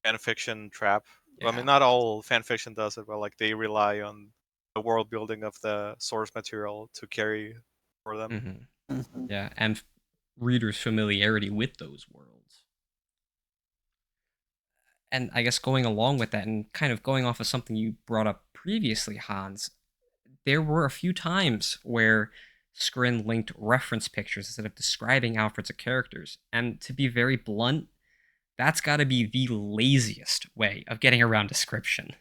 fan fiction trap. I Yeah. mean, not all fan fiction does it, but like they rely on the world building of the source material to carry for them. Hmm. Mhm. Yeah, and readers' familiarity with those worlds. And I guess going along with that and kind of going off of something you brought up previously, Hans, there were a few times where Skrin linked reference pictures instead of describing Alfred's characters. And to be very blunt, that's got to be the laziest way of getting around description.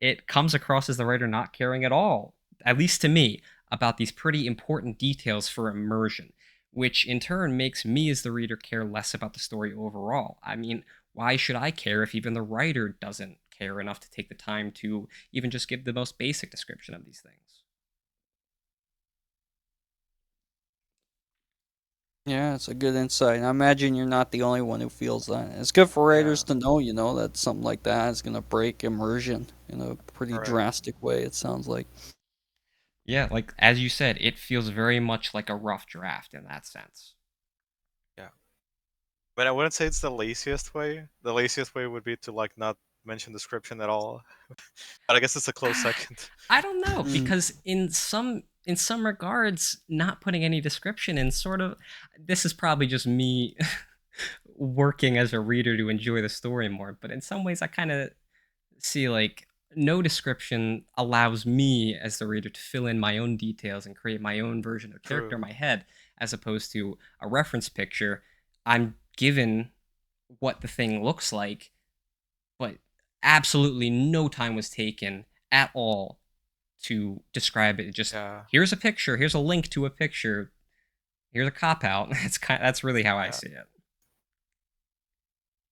It comes across as the writer not caring at all, at least to me, about these pretty important details for immersion, which in turn makes me as the reader care less about the story overall. I mean, why should I care if even the writer doesn't care enough to take the time to even just give the most basic description of these things? Yeah, it's a good insight. I imagine you're not the only one who feels that. It's good for Yeah, writers to know, that something like that is going to break immersion in a pretty correct. drastic way, it sounds like. Yeah, like as you said, it feels very much like a rough draft in that sense. Yeah, but I wouldn't say it's the laziest way. The laziest way would be to like not mention description at all. But I guess it's a close second. I don't know Mm, because in some regards, not putting any description in sort of this is probably just me working as a reader to enjoy the story more. But in some ways, I kind of see like no description allows me as the reader to fill in my own details and create my own version of character in True. my head, as opposed to a reference picture. I'm given what the thing looks like, but absolutely no time was taken at all to describe it. Just Yeah, here's a picture, here's a link to a picture, here's a cop out. That's really how I yeah. see it.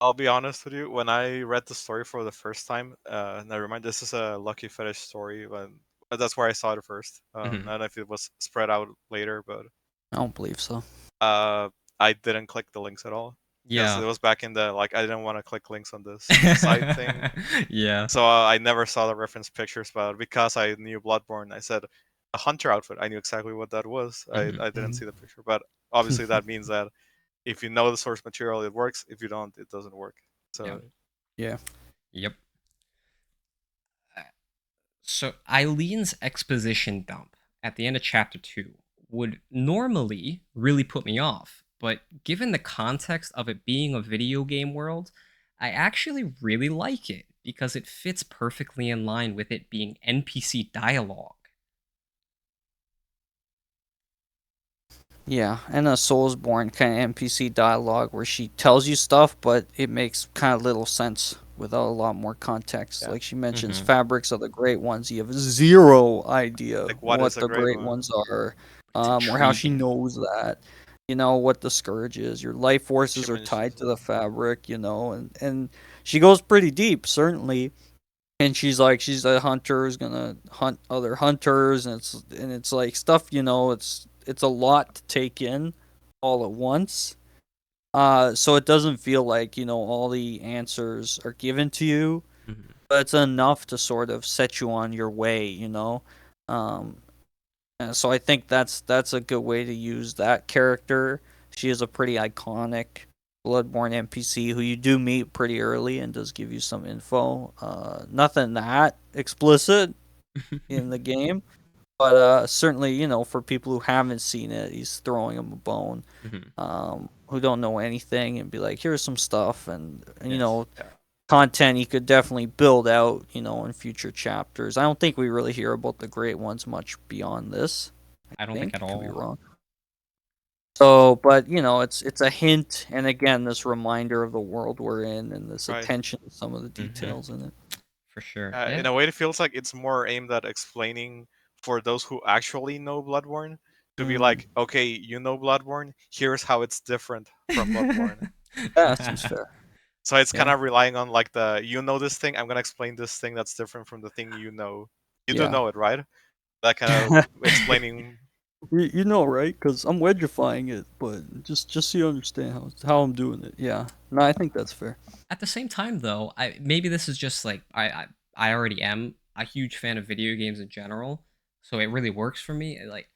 I'll be honest with you. When I read the story for the first time, never mind. This is a Lucky Fetish story, but that's where I saw it first. I Hmm. don't know if it was spread out later, but I don't believe so. uh, I didn't click the links at all because Yeah. it was back in the like I didn't want to click links on this site thing. Yeah. So I never saw the reference pictures, but because I knew Bloodborne, I said a hunter outfit. I knew exactly what that was. Hmm. I didn't Mhm. see the picture, but obviously that means that if you know the source material, it works. If you don't, it doesn't work. Yeah. So Yeah. Yep. So Eileen's exposition dump at the end of chapter 2 would normally really put me off, but given the context of it being a video game world, I actually really like it because it fits perfectly in line with it being NPC dialogue. Yeah, and a Soulsborne kind of NPC dialogue where she tells you stuff, but it makes kind of little sense without a lot more context. yeah, Like she mentions Hmm. fabrics are the great ones. You have zero idea like what is what a the great great one? ones are, It's or how she intriguing. knows that. What the scourge is. Your life She forces are mentions tied to it. the fabric, and she goes pretty deep, certainly. And she's like, she's a hunter who's gonna hunt other hunters, and it's like stuff, it's a lot to take in all at once. So it doesn't feel like, all the answers are given to you, Hmm. but it's enough to sort of set you on your way. Um, and so I think that's a good way to use that character. She is a pretty iconic Bloodborne NPC who you do meet pretty early and does give you some info. Nothing that explicit in the game, but certainly, for people who haven't seen it, he's throwing them a bone, Hmm. who don't know anything, and be like, here's some stuff, and Yes. Yeah, content he could definitely build out, in future chapters. I don't think we really hear about the great ones much beyond this. I I don't think think at could be all. wrong. So, but it's a hint, and again, this reminder of the world we're in, and this right. attention to some of the Hmm. details in it. For sure. In Yeah. a way, it feels like it's more aimed at explaining for those who actually know Bloodborne to be Mm, like, okay, you know Bloodborne. Here's how it's different from Bloodborne. yeah, seems fair. So it's kind Yeah. of relying on like the you know this thing. I'm gonna explain this thing that's different from the thing you know. You do Yeah. know it, right? That kind of explaining. You know, right? Because I'm wedgifying it, but just so you understand how I'm doing it. Yeah. No, I think that's fair. At the same time, though, I maybe this is just like I already am a huge fan of video games in general, so it really works for me. Like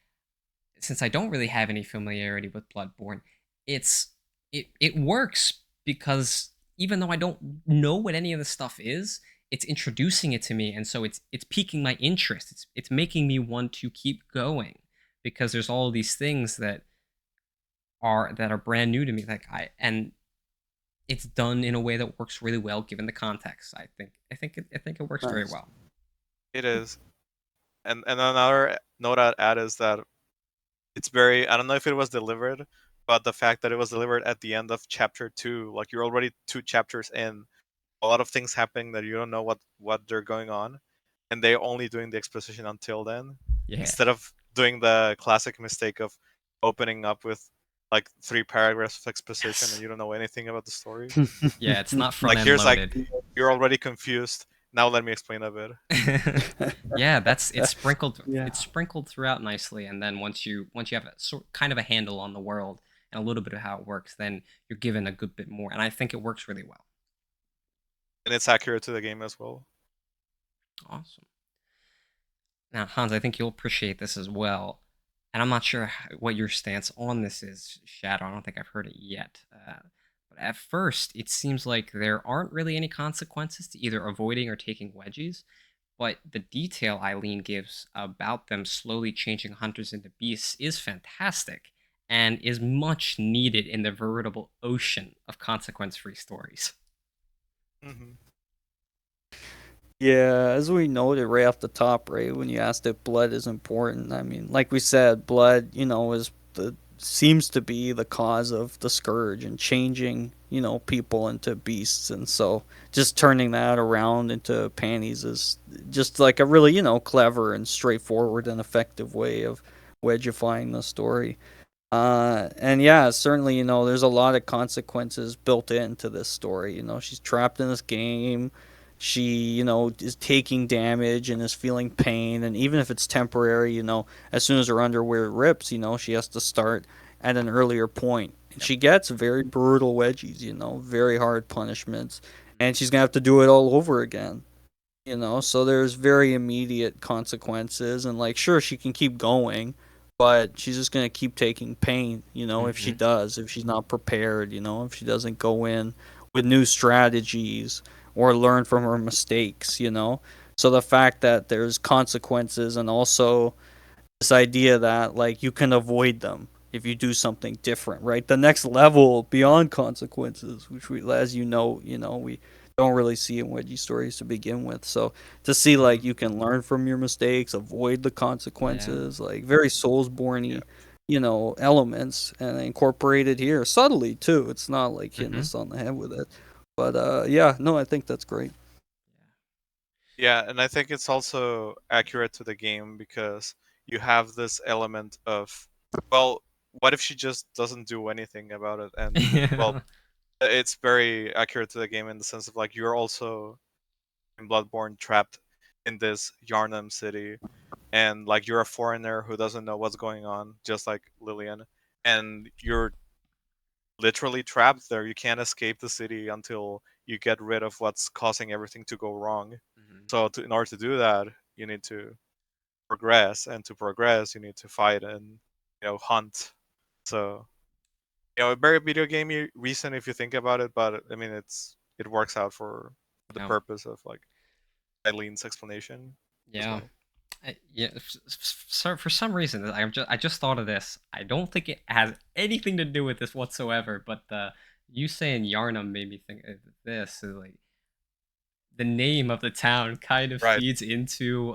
since I don't really have any familiarity with Bloodborne, it's it works because even though I don't know what any of this stuff is, it's introducing it to me, and so it's piquing my interest. It's making me want to keep going because there's all these things that are brand new to me. And it's done in a way that works really well given the context. I think it works very Nice. well. It is. And another note I'd add is that it's very, I don't know if it was delivered, but the fact that it was delivered at the end of chapter 2, like you're already 2 chapters in, a lot of things happening that you don't know what they're going on, and they're only doing the exposition until then, Yeah. instead of doing the classic mistake of opening up with like 3 paragraphs of exposition and Yes. you don't know anything about the story. Yeah, it's not front Like end here's like, loaded. you're already confused. Now let me explain a bit. Yeah, that's it's sprinkled Yeah. it's sprinkled throughout nicely, and then once you have a kind of a handle on the world and a little bit of how it works, then you're given a good bit more, and I think it works really well. And it's accurate to the game as well. Awesome. Now, Hans, I think you'll appreciate this as well, and I'm not sure what your stance on this is, Shadow. I don't think I've heard it yet. But at first, it seems like there aren't really any consequences to either avoiding or taking wedgies. But the detail Eileen gives about them slowly changing hunters into beasts is fantastic and is much needed in the veritable ocean of consequence free stories. Hmm. Yeah, as we noted right off the top, right, when you asked if blood is important, I mean, like we said, blood, is the seems to be the cause of the scourge and changing, people into beasts, and so just turning that around into panties is just like a really, clever and straightforward and effective way of wedgifying the story. And yeah, certainly, there's a lot of consequences built into this story. She's trapped in this game. She, is taking damage and is feeling pain. And even if it's temporary, as soon as her underwear rips, she has to start at an earlier point. And Yep. she gets very brutal wedgies, very hard punishments. And she's going to have to do it all over again. So there's very immediate consequences, and like, sure, she can keep going, but she's just going to keep taking pain, if she Mm-hmm. does, if she's not prepared, if she doesn't go in with new strategies or learn from her mistakes. So the fact that there's consequences, and also this idea that like you can avoid them if you do something different, right? The next level beyond consequences, which we, as we don't really see in wedgie stories to begin with. So to see Mm-hmm. like you can learn from your mistakes, avoid the Yeah. consequences, like very Yeah. Soulsborne-y, elements, and incorporated here subtly too. It's not like hitting Mm-hmm. us on the head with it. But yeah, no, I think that's great. Yeah, and I think it's also accurate to the game because you have this element of, well, what if she just doesn't do anything about it? And well, Yeah. it's very accurate to the game in the sense of like you're also in Bloodborne trapped in this Yarnum city, and like you're a foreigner who doesn't know what's going on, just like Lillian, and you're literally trapped there. You can't escape the city until you get rid of what's causing everything to go wrong. Mm-hmm. So in order to do that, you need to progress, and to progress, you need to fight and hunt. So a very video gamey reason if you think about it, but I mean it works out for the Yeah. purpose of like Eileen's explanation as Yeah. well. Yeah, so for some reason, I just thought of this. I don't think it has anything to do with this whatsoever. But you saying Yarnum made me think of this. Is like the name of the town kind of Right. feeds into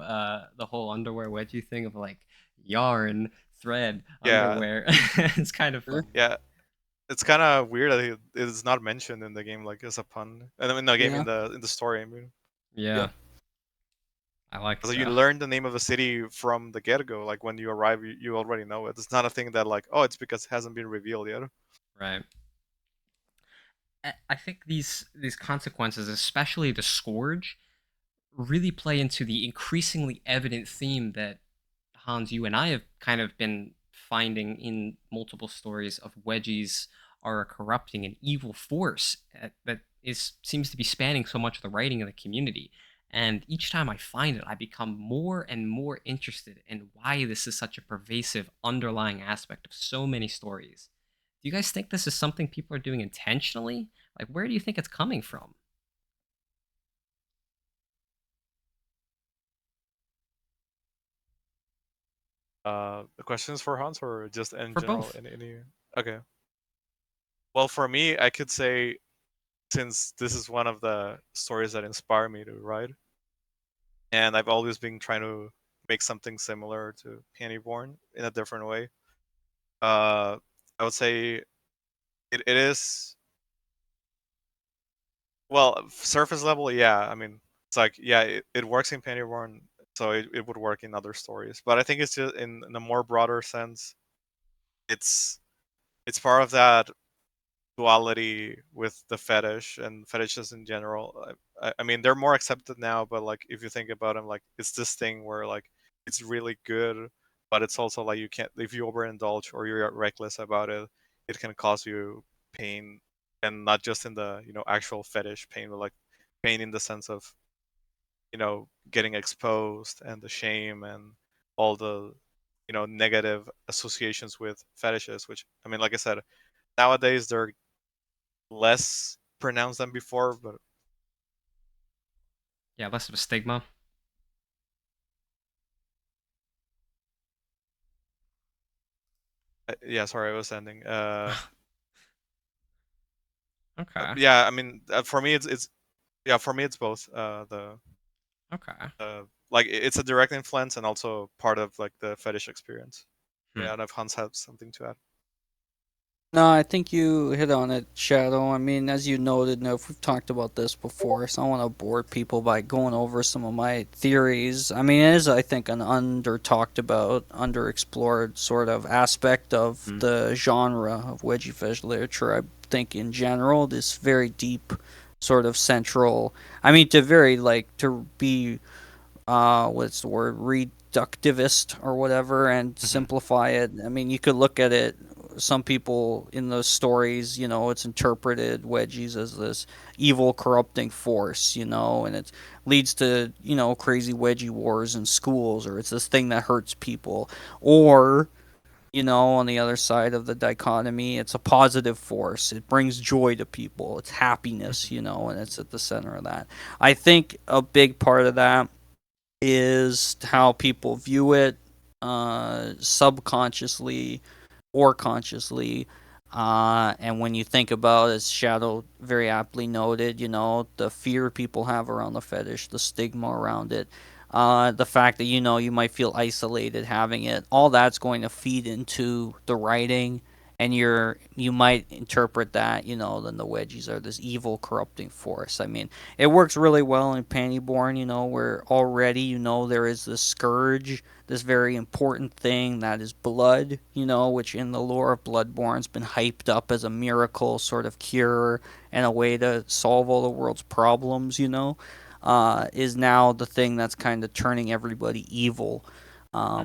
the whole underwear wedgie thing of like yarn, thread, Yeah. underwear. It's kind of Sure. funny. Yeah. It's kind of weird that it is not mentioned in the game like as a pun. And I mean, the game Yeah. in the story. I mean, Yeah. Yeah, I like so you that. learn the name of the city from the get go. Like when you arrive, you already know it. It's not a thing that like, oh, it's because it hasn't been revealed yet. Right. I think these consequences, especially the scourge, really play into the increasingly evident theme that Hans, you and I have kind of been finding in multiple stories of wedgies are a corrupting and evil force that is seems to be spanning so much of the writing of the community. And each time I find it, I become more and more interested in why this is such a pervasive underlying aspect of so many stories. Do you guys think this is something people are doing intentionally, Like, where do you think it's coming from? The questions for Hans or just in For general both. in any? Okay. Well, for me, I could say since this is one of the stories that inspire me to write, and I've always been trying to make something similar to Pantyborne in a different way. Uh, I would say it is well surface level. Yeah, I mean it's like yeah, it works in Pantyborne, so it would work in other stories. But I think it's just in a more broader sense. It's it's part of that duality with the fetish and fetishes in general. I mean, they're more accepted now, but like if you think about them, like it's this thing where like it's really good, but it's also like you can't if you overindulge or you're reckless about it, it can cause you pain, and not just in the actual fetish pain, but like pain in the sense of getting exposed and the shame and all the negative associations with fetishes. Which I mean, like I said, nowadays they're less pronounced than before, but Yeah, less of a stigma. yeah, sorry, I was ending. Okay. Yeah, I mean, for me, it's yeah, for me, it's both. Okay. Like it's a direct influence and also part of like the fetish experience. Yeah, I Hmm. don't know if Hans has something to add. No, I think you hit on it, Shadow. I mean, as you noted, we've talked about this before, so I don't want to bore people by going over some of my theories. I mean, it is, I think, an under talked about, underexplored sort of aspect of Hmm. the genre of wedgie fish literature. I think in general, this very deep, sort of central. I mean, to very like to be what's the word, reductivist or whatever, and Hmm. simplify it. I mean, you could look at it, some people in those stories, it's interpreted wedgies as this evil corrupting force, and it leads to crazy wedgie wars in schools, or it's this thing that hurts people, or on the other side of the dichotomy, it's a positive force. It brings joy to people. It's happiness, Hmm. and it's at the center of that. I think a big part of that is how people view it, subconsciously or consciously. And when you think about, as Shadow very aptly noted, the fear people have around the fetish, the stigma around it, the fact that you might feel isolated having it, all that's going to feed into the writing, and you might interpret that, then the wedgies are this evil corrupting force. I mean, it works really well in Pantyborne, where already there is this scourge, this very important thing that is blood, which in the lore of Bloodborne's been hyped up as a miracle sort of cure and a way to solve all the world's problems, is now the thing that's kind of turning everybody evil.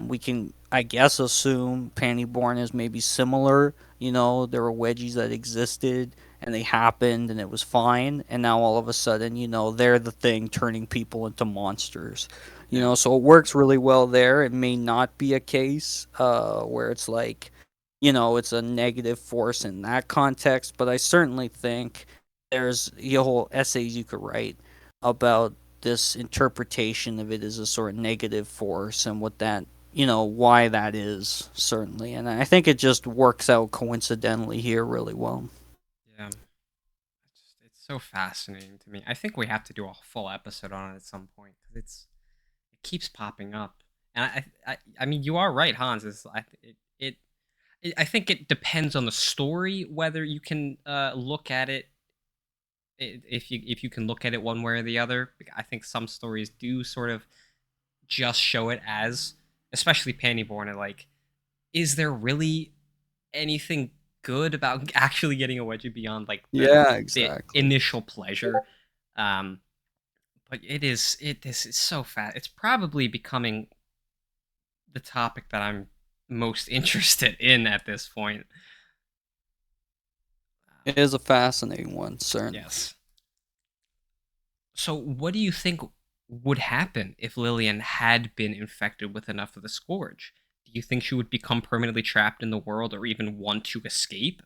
We can, I guess, assume Pantyborne is maybe similar. There were wedgies that existed and they happened and it was fine. And now all of a sudden, they're the thing turning people into monsters. Yeah. So it works really well there. It may not be a case where it's like, it's a negative force in that context, but I certainly think there's whole essays you could write about this interpretation of it as a sort of negative force and what that why that is, certainly. And I think it just works out coincidentally here really well. Yeah. It's so fascinating to me. I think we have to do a full episode on it at some point because it keeps popping up. And I mean, you are right, Hans. I think it depends on the story whether you can look at it, if you can look at it one way or the other. I think some stories do sort of just show it as, especially Pantyborn, and like, is there really anything good about actually getting a wedgie beyond like Yeah, the exactly. initial pleasure? Um, but it is so fat. It's probably becoming the topic that I'm most interested in at this point. It is a fascinating one, certainly. Yes. So, what do you think would happen if Lillian had been infected with enough of the scourge? Do you think she would become permanently trapped in the world or even want to escape?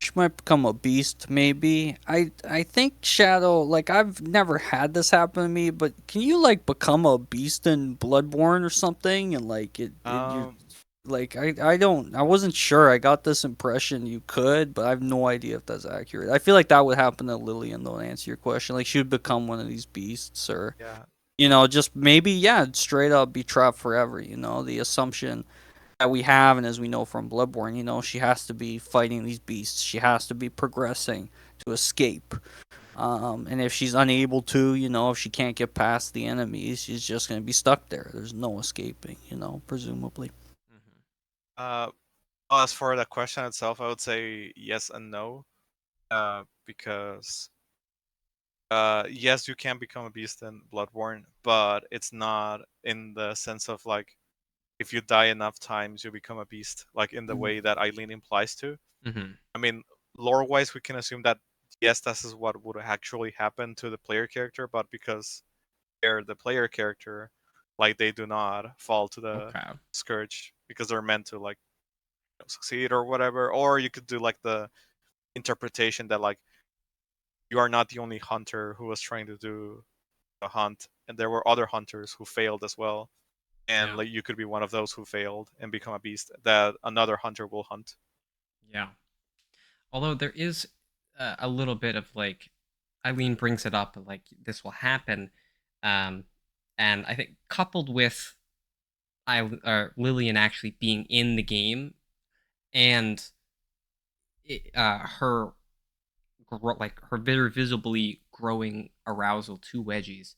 She might become a beast, maybe. I think Shadow, like, I've never had this happen to me, but can you like become a beast in Bloodborne or something? And like you Um, like I wasn't sure. I got this impression you could, but I have no idea if that's accurate. I feel like that would happen to Lillian though. To answer your question, like she would become one of these beasts, or yeah. just maybe straight up be trapped forever. The assumption that we have, and as we know from Bloodborne, she has to be fighting these beasts. She has to be progressing to escape. And if she's unable to, if she can't get past the enemies, she's just gonna be stuck there. There's no escaping, presumably. Mhm. Uh, as for the question itself, I would say yes and no. Because yes, you can become a beast in Bloodborne, but it's not in the sense of like if you die enough times you become a beast, like in the Mm. way that Eileen implies to. Mhm. I mean, lore wise, we can assume that yes, this is what would actually happen to the player character, but because they're the player character, like they do not fall to the Okay. scourge because they're meant to like succeed or whatever. Or you could do like the interpretation that like you are not the only hunter who was trying to do a hunt, and there were other hunters who failed as well, and Yeah. like you could be one of those who failed and become a beast that another hunter will hunt. Yeah. Although there is a little bit of like Eileen brings it up like this will happen, um, and I think coupled with Lillian actually being in the game and her like her very visibly growing arousal to wedgies,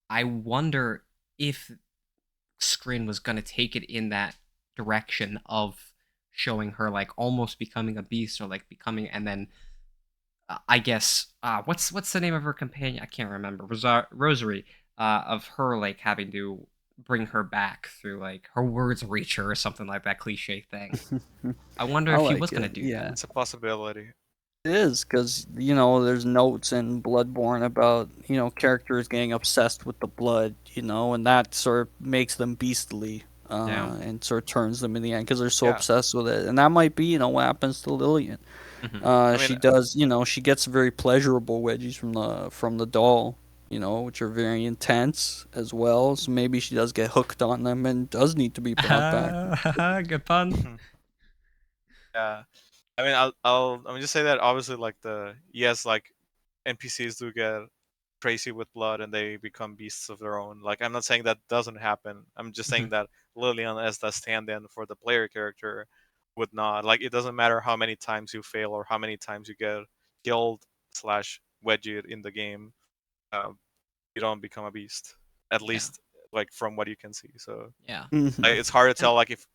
I wonder if Scrin was gonna take it in that direction of showing her like almost becoming a beast or like becoming and then I guess what's the name of her companion? I can't remember. Rosary. Of her like having to bring her back through like her words reach her or something like that cliche thing. I wonder I if he like was gonna it. do Yeah. that. It's a possibility. It is because there's notes in Bloodborne about characters getting obsessed with the blood, and that sort of makes them beastly, Yeah. and sort of turns them in the end because they're so Yeah. obsessed with it. And that might be what happens to Lillian. Hmm. I mean, She does, she gets very pleasurable wedgies from the doll, which are very intense as well. So maybe she does get hooked on them and does need to be brought back. Good pun. yeah. I mean, I'll just say that obviously, like the yes, like NPCs do get crazy with blood and they become beasts of their own. Like I'm not saying that doesn't happen. I'm just saying Mhm. that Lillian as the stand-in for the player character would not. Like it doesn't matter how many times you fail or how many times you get killed slash wedged in the game. Um, you don't become a beast. At Yeah. least like from what you can see. So Yeah. like, it's hard to And tell like if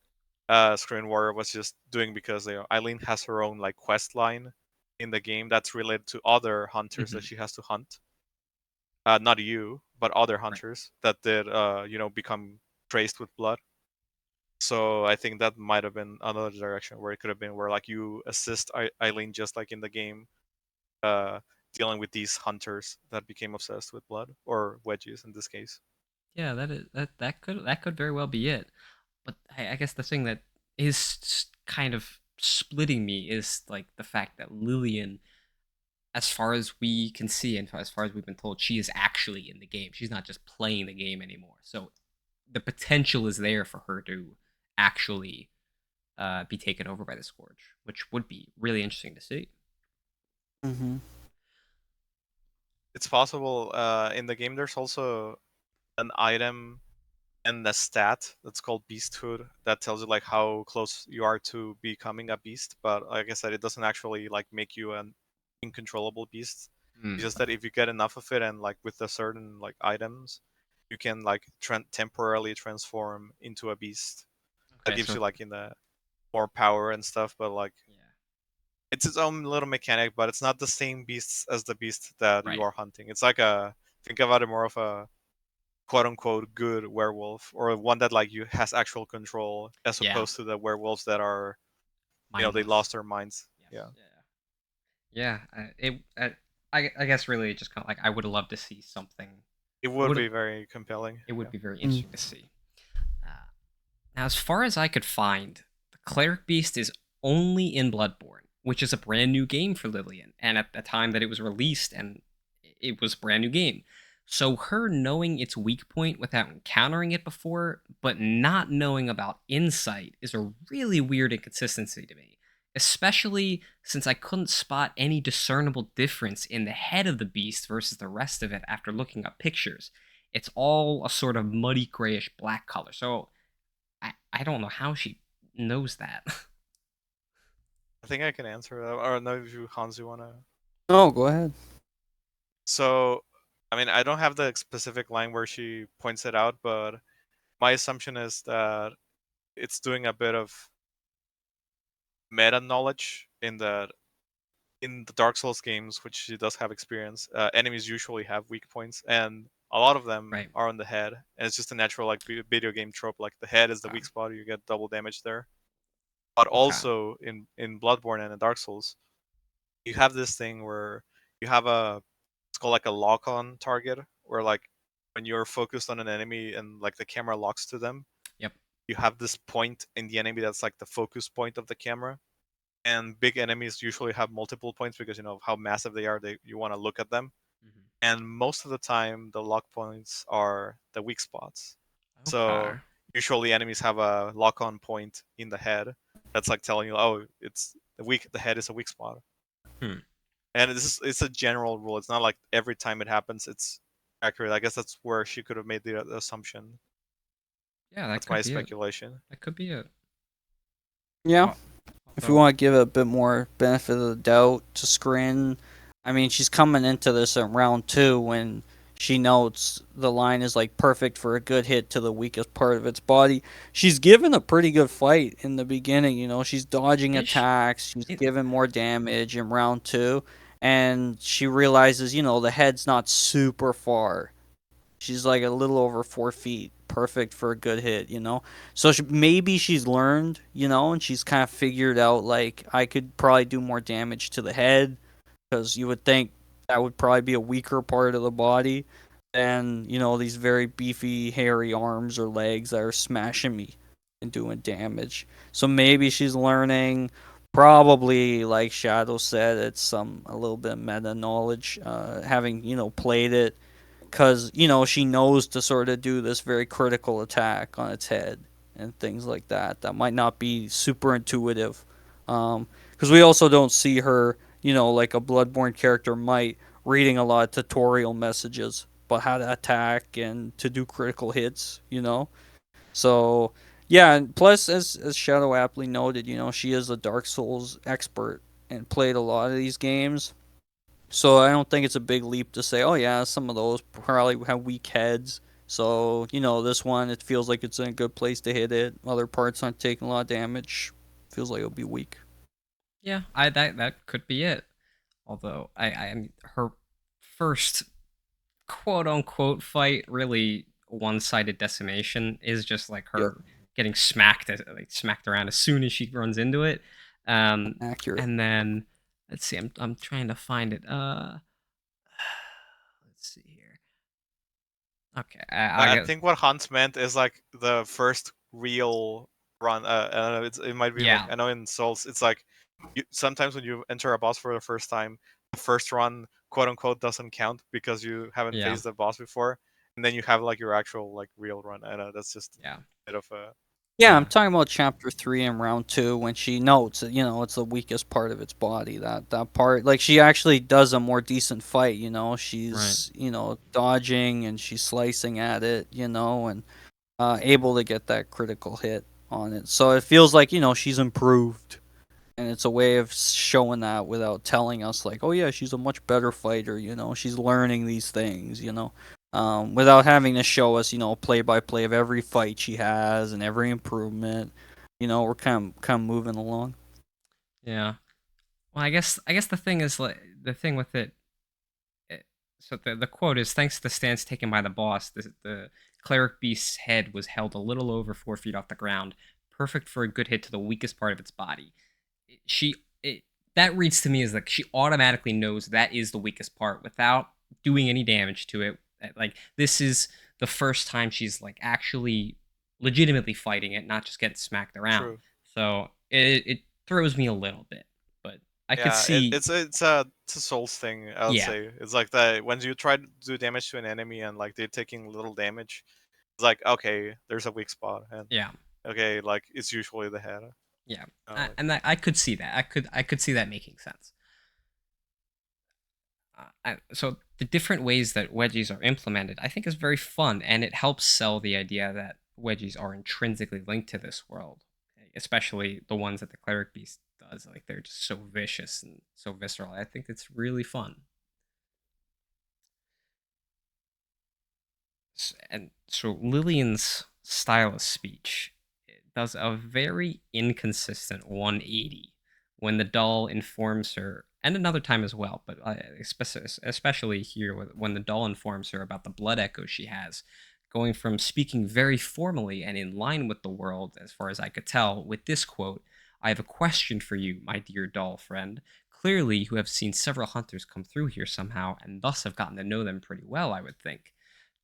Screen Warrior was just doing because Eileen has her own like quest line in the game that's related to other hunters that mhm, she has to hunt. Not you, but other right. hunters that did become traced with blood. So I think that might have been another direction where it could have been where like you assist Eileen just like in the game, uh, dealing with these hunters that became obsessed with blood or wedges in this case. Yeah, that could very well be it. But I guess the thing that is kind of splitting me is like the fact that Lillian, as far as we can see and as far as we've been told, she is actually in the game. She's not just playing the game anymore. So the potential is there for her to actually be taken over by the Scourge, which would be really interesting to see. Hmm. It's possible in the game. There's also an item and a stat that's called beasthood that tells you like how close you are to becoming a beast, but like I said, it doesn't actually like make you an uncontrollable beast. It's Hmm. just that if you get enough of it and like with the certain like items, you can like temporarily transform into a beast. That Okay, gives so you like in the more power and stuff, but like yeah, it's its own little mechanic, but it's not the same beasts as the beast that you right, are hunting. It's like a think about it more of a quote unquote good werewolf or one that like you has actual control as yeah, opposed to the werewolves that are they lost mindless. their minds. Yes, Yeah, yeah. I guess really just kind of like I would love to see something. it I would would be very compelling. it would Yeah. be very Mm. interesting to see. Now, as far as I could find, the cleric beast is only in Bloodborne. which is a brand new game for Lillian. And at the time that it was released, and it was a brand new game. So her knowing its weak point without encountering it before, but not knowing about insight is a really weird inconsistency to me. Especially since I couldn't spot any discernible difference in the head of the beast versus the rest of it after looking up pictures. It's all a sort of muddy grayish black color. So I don't know how she knows that. I think I can answer that. Or no, if you, Hans, you wanna. No, go ahead. So, I mean, I don't have the specific line where she points it out, but my assumption is that it's doing a bit of meta knowledge in the Dark Souls games, which she does have experience. Enemies usually have weak points, and a lot of them Right. are on the head, and it's just a natural like video game trope. Like the head is the Okay. weak spot, you get double damage there. But Okay. also in Bloodborne and in Dark Souls, you have this thing where you have a it's called like a lock on target, where like when you're focused on an enemy and like the camera locks to them, Yep. you have this point in the enemy that's like the focus point of the camera. And big enemies usually have multiple points because you know how massive they are. You want to look at them, Mhm. and most of the time the lock points are the weak spots. So Okay. usually enemies have a lock on point in the head that's like telling you, oh, it's the weak. The head is a weak spot. Hmm. And it's a general rule. It's not like every time it happens it's accurate. I guess that's where she could have made the assumption. Yeah, that That's my could be it. speculation. That could be it. Yeah. Al- If we Although, want to give it a bit more benefit of the doubt to Scrin, I mean, she's coming into this in round 2 when she notes the line is like perfect for a good hit to the weakest part of its body. She's given a pretty good fight in the beginning, you know. She's dodging is she? attacks, she's It, giving more damage in round 2, and she realizes, you know, the head's not super far. She's like a little over 4 feet, perfect for a good hit, you know. So maybe she's learned, you know, and she's kind of figured out like I could probably do more damage to the head because you would think that would probably be a weaker part of the body than you know these very beefy, hairy arms or legs that are smashing me and doing damage. So maybe she's learning. Probably, like Shadow said, it's some a little bit of meta knowledge, having you know played it because you know she knows to sort of do this very critical attack on its head and things like that. That might not be super intuitive, because we also don't see her, you know, like a Bloodborne character might reading a lot of tutorial messages about how to attack and to do critical hits. You know, so yeah. And plus, as Shadow aptly noted, you know, she is a Dark Souls expert and played a lot of these games. So I don't think it's a big leap to say, oh yeah, some of those probably have weak heads. So you know, this one it feels like it's in a good place to hit it. Other parts aren't taking a lot of damage. Feels like it'll be weak. yeah, I that could be it. Although I her first quote unquote fight, really one-sided decimation, is just like Yep, her getting smacked like smacked around as soon as she runs into it. Um accurate. and then let's see, I'm trying to find it. Let's see here. Okay, I I guess. think what Hans meant is like the first real run. I don't know. It might be like Yeah. I know in Souls, it's like sometimes when you enter a boss for the first time, the first run, quote unquote, doesn't count because you haven't Yeah. faced the boss before, and then you have like your actual like real run. I know that's just Yeah. a bit of a Yeah, I'm Yeah. talking about chapter 3 and round 2 when she notes that, you know, it's the weakest part of its body. That part, like she actually does a more decent fight. You know, Right. she's you know dodging and she's slicing at it. You know, and able to get that critical hit on it. So it feels like you know she's improved, and it's a way of showing that without telling us like, oh yeah, she's a much better fighter. You know, she's learning these things. You know, without having to show us, you know, play by play of every fight she has and every improvement. You know, we're kind of moving along. Yeah. Well, I guess the thing is like the thing with it. So the quote is, thanks to the stance taken by the boss, the cleric beast's head was held a little over 4 feet off the ground, perfect for a good hit to the weakest part of its body. She it, that reads to me as like she automatically knows that is the weakest part without doing any damage to it. Like this is the first time she's like actually legitimately fighting it, not just getting smacked around. true. So it throws me a little bit, but I could Yeah, see. it's a Souls thing. I would Yeah, say it's like that when you try to do damage to an enemy and like they're taking little damage. It's like okay, there's a weak spot, and yeah, okay, like it's usually the head. yeah. Like, And I could see that. I could see that making sense. So the different ways that wedgies are implemented, I think, is very fun, and it helps sell the idea that wedgies are intrinsically linked to this world, especially the ones that the cleric beast does. Like they're just so vicious and so visceral. I think it's really fun. And so Lillian's style of speech does a very inconsistent 180 when the doll informs her, and another time as well, but especially here when the doll informs her about the blood echo she has, going from speaking very formally and in line with the world, as far as I could tell, with this quote: "I have a question for you, my dear doll friend. Clearly, you have seen several hunters come through here somehow, and thus have gotten to know them pretty well, I would think,"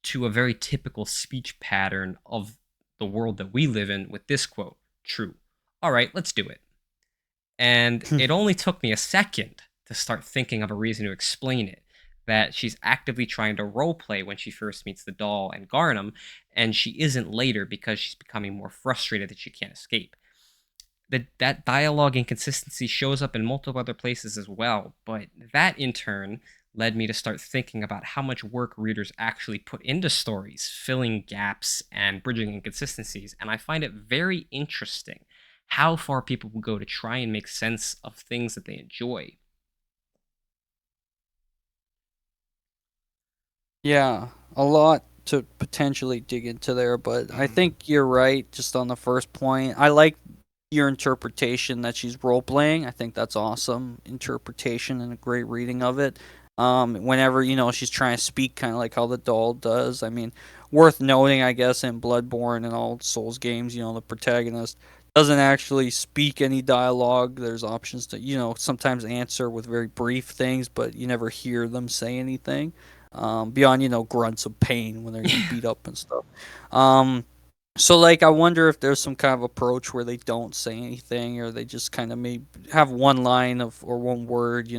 to a very typical speech pattern of the world that we live in with this quote: "True. All right, let's do it." And it only took me a second to start thinking of a reason to explain it. That she's actively trying to roleplay when she first meets the doll and Garnham, and she isn't later because she's becoming more frustrated that she can't escape. That dialogue inconsistency shows up in multiple other places as well, but that in turn led me to start thinking about how much work readers actually put into stories, filling gaps and bridging inconsistencies, and I find it very interesting how far people will go to try and make sense of things that they enjoy. Yeah, a lot to potentially dig into there, but I mhm. think you're right just on the first point. I like your interpretation that she's role playing. I think that's awesome interpretation and a great reading of it. Whenever she's trying to speak, kind of like how the doll does. I mean, worth noting, I guess, in Bloodborne and all Souls games, the protagonist doesn't actually speak any dialogue. There's options to sometimes answer with very brief things, but you never hear them say anything beyond grunts of pain when they're getting beat up and stuff. Um, so like I wonder if there's some kind of approach where they don't say anything or they just kind of may have one line of or one word.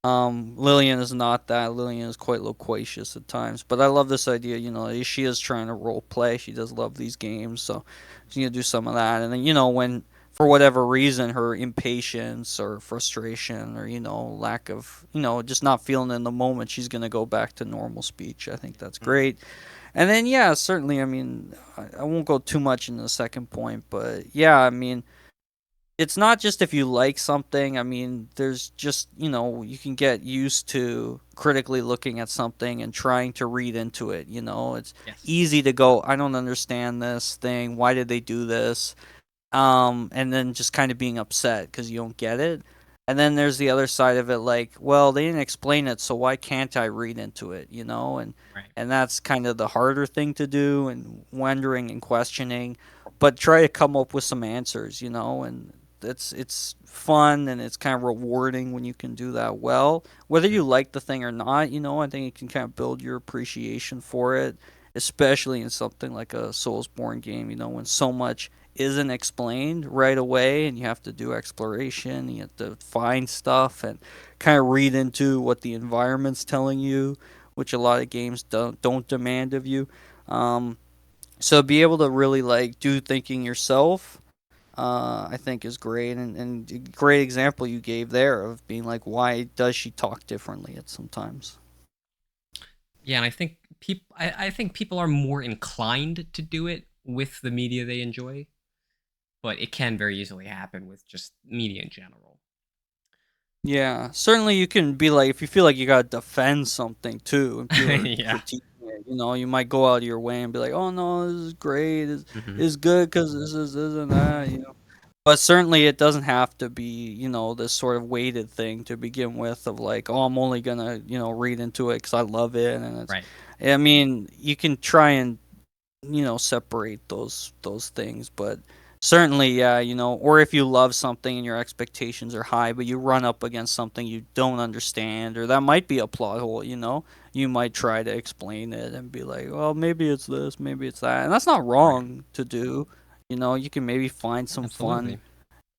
Lillian is not that. Lillian is quite loquacious at times, but I love this idea. She is trying to role play. She does love these games, so she's gonna do some of that. And then when for whatever reason her impatience or frustration or lack of just not feeling in the moment, she's gonna go back to normal speech. I think that's Mhm. great. And then yeah, certainly. I mean, I won't go too much into the second point, but yeah, I mean, it's not just if you like something. I mean, there's just you can get used to critically looking at something and trying to read into it. It's Yes. easy to go, I don't understand this thing. Why did they do this? And then just kind of being upset because you don't get it. And then there's the other side of it, like, well, they didn't explain it, so why can't I read into it, And Right. that's kind of the harder thing to do, and wondering and questioning, but try to come up with some answers. And it's fun and it's kind of rewarding when you can do that well. Whether Mm. you like the thing or not, I think it can kind of build your appreciation for it, especially in something like a Soulsborne game. When so much isn't explained right away and you have to do exploration, you have to find stuff and kind of read into what the environment's telling you, which a lot of games don't demand of you. um, so be able to really like do thinking yourself, I think is great. And a great example you gave there of being like, why does she talk differently at sometimes? Yeah, and I think people are more inclined to do it with the media they enjoy, but it can very easily happen with just media in general. Yeah, certainly you can be like, if you feel like you gotta defend something too, and people are Yeah. critiquing it, you might go out of your way and be like, "Oh no, this is great, Hmm. is good because this is this and that." But certainly it doesn't have to be, this sort of weighted thing to begin with of like, "Oh, I'm only gonna, read into it because I love it," and it's. Right. I mean, you can try and separate those things, but certainly yeah, or if you love something and your expectations are high but you run up against something you don't understand, or that might be a plot hole, you might try to explain it and be like, well, maybe it's this, maybe it's that, and that's not Right. wrong to do. You can maybe find some fun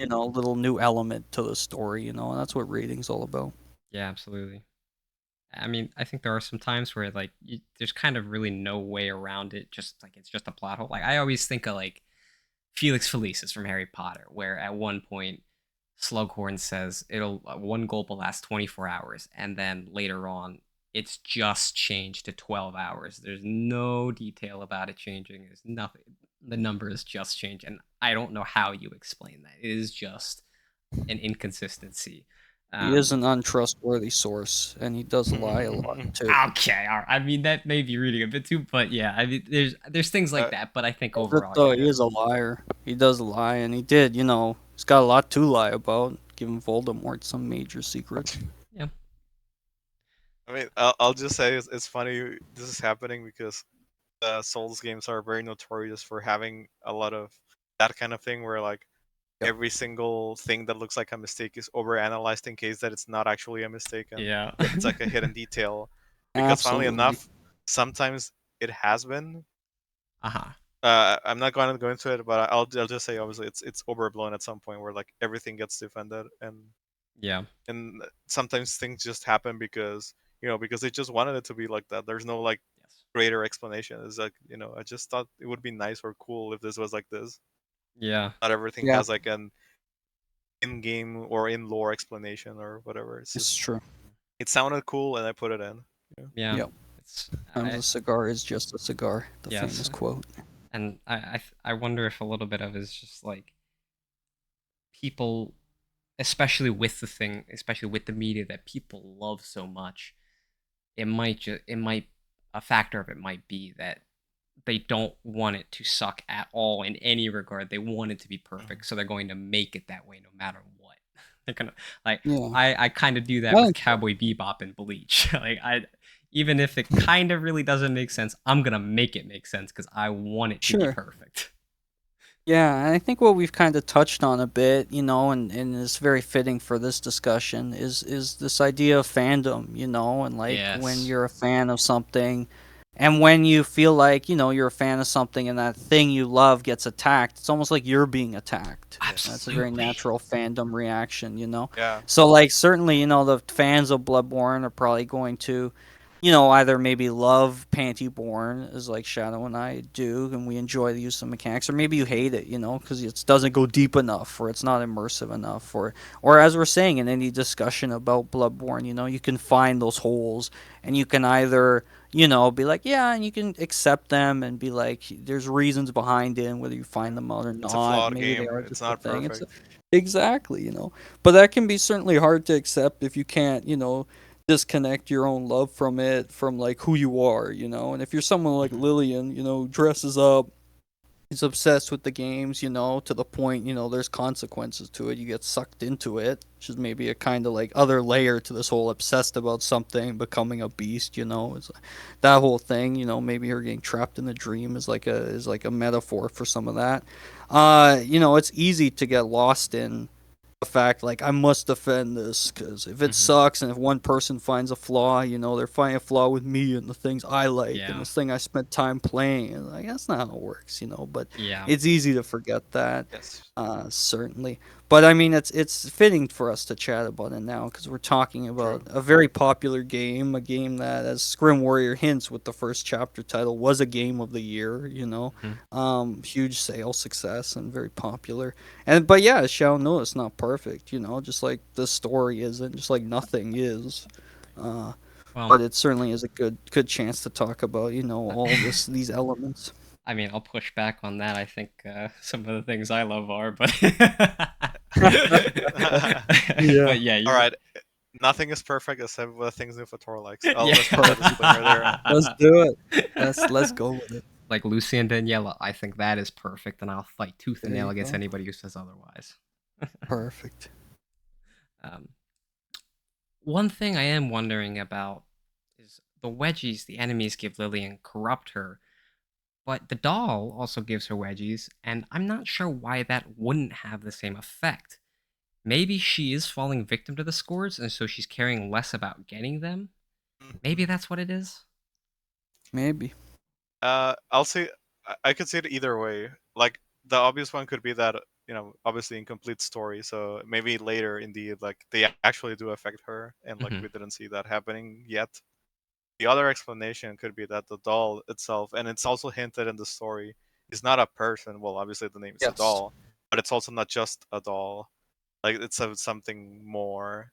Absolutely. little new element to the story, and that's what rating's all about. Yeah, absolutely. I mean, I think there are some times where there's kind of really no way around it. Just like it's just a plot hole. Like I always think of like Felix Felicis from Harry Potter, where at one point Slughorn says it'll one gulp will last 24 hours, and then later on it's just changed to 12 hours. There's no detail about it changing. There's nothing. The number is just changed, and I don't know how you explain that. It is just an inconsistency. He is Um, an untrustworthy source, and he does lie a lot too. okay, all right. I mean that may be reading a bit too, but yeah, I mean there's things like that, but I think overall, Though he yeah, is a liar. He does lie, and he did. He's got a lot to lie about, giving Voldemort some major secrets. yeah, I mean, I'll just say it's funny this is happening because Souls games are very notorious for having a lot of that kind of thing where like Yep. every single thing that looks like a mistake is overanalyzed in case that it's not actually a mistake and yeah. it's like a hidden detail. Because funnily Absolutely. enough, sometimes it has been. Uh huh. I'm not going to go into it, but I'll just say obviously it's overblown at some point where like everything gets defended Yeah. and sometimes things just happen because because they just wanted it to be like that. There's no like Yes. greater explanation. It's like I just thought it would be nice or cool if this was like this. Yeah. Not everything Yeah, has like an in-game or in-lore explanation or whatever. It's it's just true. it sounded cool and I put it in. Yeah. Yeah. Yep. It's Sometimes I a cigar is just a cigar. The yes, famous quote. and I wonder if a little bit of it is just like people, especially with the media that people love so much. It might a factor of it might be that they don't want it to suck at all in any regard. They want it to be Mhm. perfect, so they're going to make it that way no matter what. They're gonna like Yeah, I kind of do that I with think so. Cowboy Bebop and Bleach. Like I even if it kind of really doesn't make sense, I'm gonna make it make sense because I want it to be Sure. perfect. Yeah, and I think what we've kind of touched on a bit, and is very fitting for this discussion is this idea of fandom, and like when Yes. you're a fan of something, and when you feel like you're a fan of something, and that thing you love gets attacked, it's almost like you're being attacked. That's a Yes. very Absolutely. natural fandom reaction. Yeah. So like certainly, the fans of Bloodborne are probably going to either maybe love Pantyborne as like Shadow and I do, and we enjoy the use of mechanics, or maybe you hate it, because it doesn't go deep enough, or it's not immersive enough, or as we're saying in any discussion about Bloodborne, you can find those holes, and you can either be like, yeah, and you can accept them and be like, there's reasons behind it, and whether you find them out or It's a not, flawed maybe they game. are It's just a not thing. perfect. Exactly. But that can be certainly hard to accept if you can't, disconnect your own love from it from like who you are. And if you're someone like Mhm. Lillian, dresses up, is obsessed with the games, to the point, there's consequences to it. You get sucked into it, which is maybe a kind of like other layer to this whole obsessed about something becoming a beast. It's that whole thing, maybe her getting trapped in the dream is like a metaphor for some of that. It's easy to get lost in the fact like I must defend this because if it Hmm. sucks and if one person finds a flaw, they're finding a flaw with me and the things I like and Yeah. this thing I spent time playing. And like that's not how it works. But Yeah. it's easy to forget that, Yes. certainly. But I mean, it's fitting for us to chat about it now because we're talking about True. a very popular game, a game that, as Scrim Warrior hints with the first chapter title, was a game of the year. Hmm. Huge sales success and very popular. But yeah, as Shao knows, it's not perfect. Just like the story isn't, just like nothing is. Uh, Well, but it certainly is a good chance to talk about all these elements. I mean, I'll push back on that. I think some of the things I love are, but Yeah, but yeah, All you're right. Nothing is perfect except the things NeufAtora likes. I'll yeah. just put that disclaimer there. let's do it. Let's go with it. Like Lucy and Daniela, I think that is perfect, and I'll fight tooth and There nail you against go. anybody who says otherwise. Perfect. um, One thing I am wondering about is the wedgies the enemies give Lillian corrupt her, but the doll also gives her wedgies, and I'm not sure why that wouldn't have the same effect. Maybe she is falling victim to the scores, and so she's caring less about getting them. Maybe Mhm. that's what it is. Maybe. I'll say I could say it either way. Like the obvious one could be that obviously incomplete story. So maybe later, indeed, like they actually do affect her, and like Mhm. we didn't see that happening yet. The other explanation could be that the doll itself, and it's also hinted in the story, is not a person. Well, obviously the name is a Yes. doll, but it's also not just a doll. Like it's something more,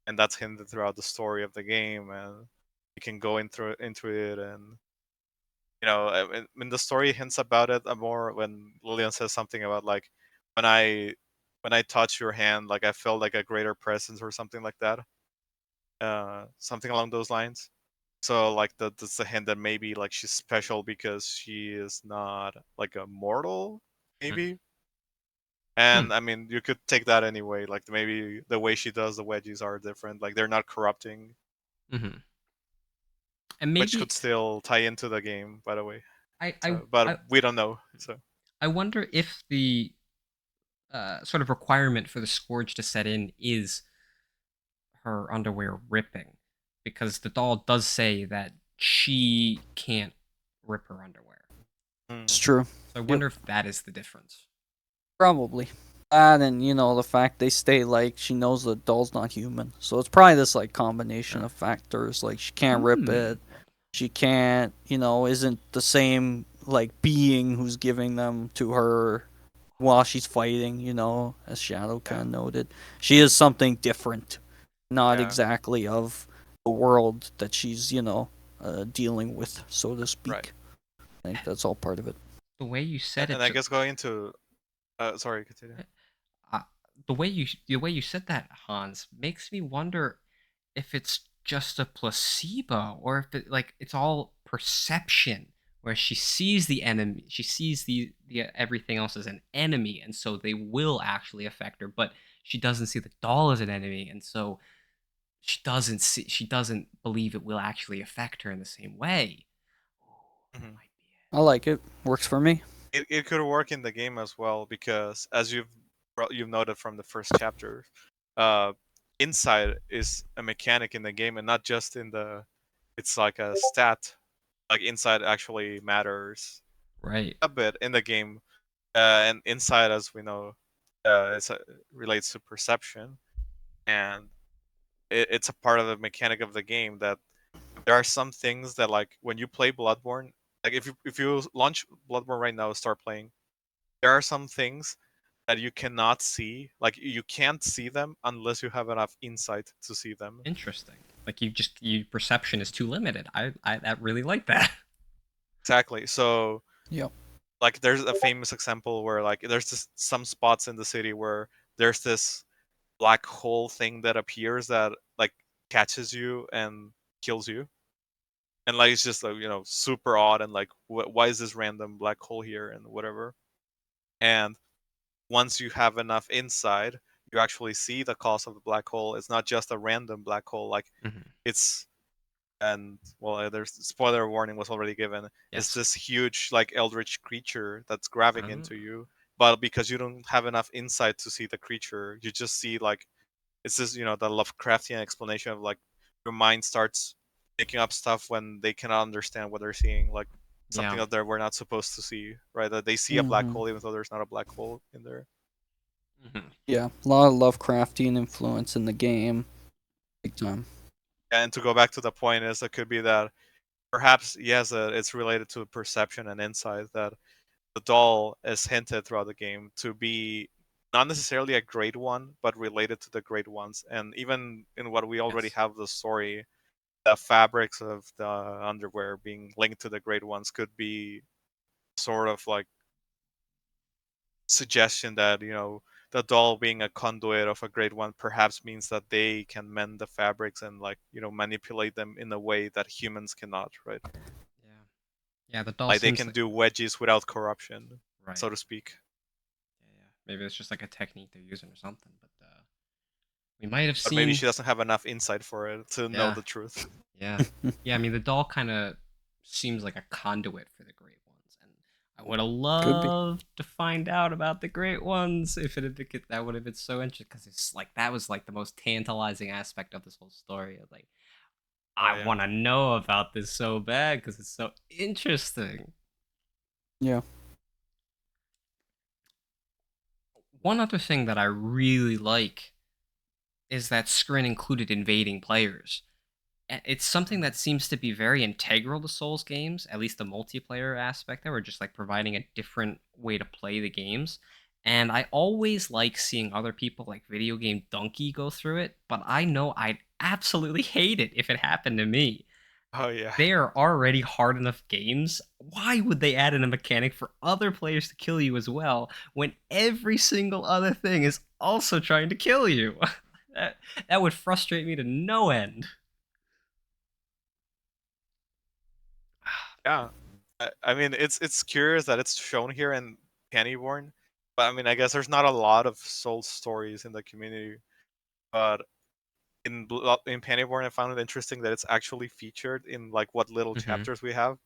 and that's hinted throughout the story of the game, and you can go into it, and I mean, the story hints about it more when Lillian says something about like when I when I touch your hand, like I felt like a greater presence or something like that, something along those lines. So like that's a hint that maybe like she's special because she is not like a mortal, Mhm. maybe. Hmm. And I mean, you could take that anyway. Like maybe the way she does the wedgies are different. Like they're not corrupting, Mhm. And which could maybe still tie into the game, by the way. I I So, but I we don't know. So, I wonder if the sort of requirement for the scourge to set in is her underwear ripping, because the doll does say that she can't rip her underwear. It's mm, true. So I Yep. wonder if that is the difference. Probably. And the fact they stay like she knows the doll's not human, so it's probably this like combination Yeah. of factors. Like she can't rip Hmm. it, she can't, isn't the same like being who's giving them to her while she's fighting. As Shadow kind yeah, of noted, she is something different, not yeah, exactly of the world that she's dealing with, so to right. speak. I think that's all part of it. The way you said And it, I guess going into, sorry, continue. uh, the way you said that, Hans, makes me wonder if it's just a placebo, or if it's all perception, where she sees the enemy, she sees the everything else as an enemy, and so they will actually affect her, but she doesn't see the doll as an enemy, and so she doesn't believe it will actually affect her in the same way. That Hmm might be I like it. Works for me. it could work in the game as well because as you've noted from the first chapter, uh, inside is a mechanic in the game and not just in the. It's like a stat. Like inside actually matters it. Right. a bit in the game, and inside, as we know, relates to perception, and it's a part of the mechanic of the game that there are some things that like when you play Bloodborne, like if you launch Bloodborne right now, start playing, there are some things that you cannot see, like you can't see them unless you have enough insight to see them. Interesting. Like your perception is too limited. I really like that. Exactly. So Yep. like there's a famous example where like there's some spots in the city where there's this black hole thing that appears that like catches you and kills you, and like it's just like super odd, and like why is this random black hole here and whatever. And once you have enough insight, you actually see the cause of the black hole. It's not just a random black hole, like Mhm. it's and well, there's spoiler warning was already given. It's Yes. this huge like eldritch creature that's grabbing Oh. into you, but because you don't have enough insight to see the creature, you just see like it's this the Lovecraftian explanation of like your mind starts making up stuff when they cannot understand what they're seeing, like something Yeah. that they were not supposed to see, right? That they see a black Hmm. hole even though there's not a black hole in there. Mhm. Yeah, a lot of Lovecraftian influence in the game, big time. And to go back to the point is it could be that perhaps yes, it's related to perception and insight that the doll is hinted throughout the game to be not necessarily a great one, but related to the great ones. And even in what we already Yes. have the story, the fabrics of the underwear being linked to the great ones could be sort of like suggestion that the doll being a conduit of a great one perhaps means that they can mend the fabrics and like manipulate them in a way that humans cannot, right? Yeah. Yeah. The doll Like they seems can like do wedgies without corruption, right. so to speak. Yeah. Yeah. Maybe it's just like a technique they're using or something. But we might have But maybe seen. she doesn't have enough insight for it to know Yeah. the truth. Yeah. Yeah. I mean, the doll kind of seems like a conduit for the Great Ones, and I would have Could be. loved to find out about the Great Ones if it had been, that would have been so interesting, because it's like that was like the most tantalizing aspect of this whole story. Like, Oh I yeah. want to know about this so bad because it's so interesting. Yeah. One other thing that I really like is that Skrin included invading players. It's something Mm. that seems to be very integral to Souls games, at least the multiplayer aspect there, or just like providing a different way to play the games. And I always like seeing other people like Video Game Donkey go through it, but I know I'd absolutely hate it if it happened to me. Oh yeah. They are already hard enough games. Why would they add in a mechanic for other players to kill you as well when every single other thing is also trying to kill you? That would frustrate me to no end. Yeah. I mean, it's curious that it's shown here in Pantyborne, but I mean, I guess there's not a lot of soul stories in the community. But in Pantyborne, I found it interesting that it's actually featured in like what little Hmm. chapters we have,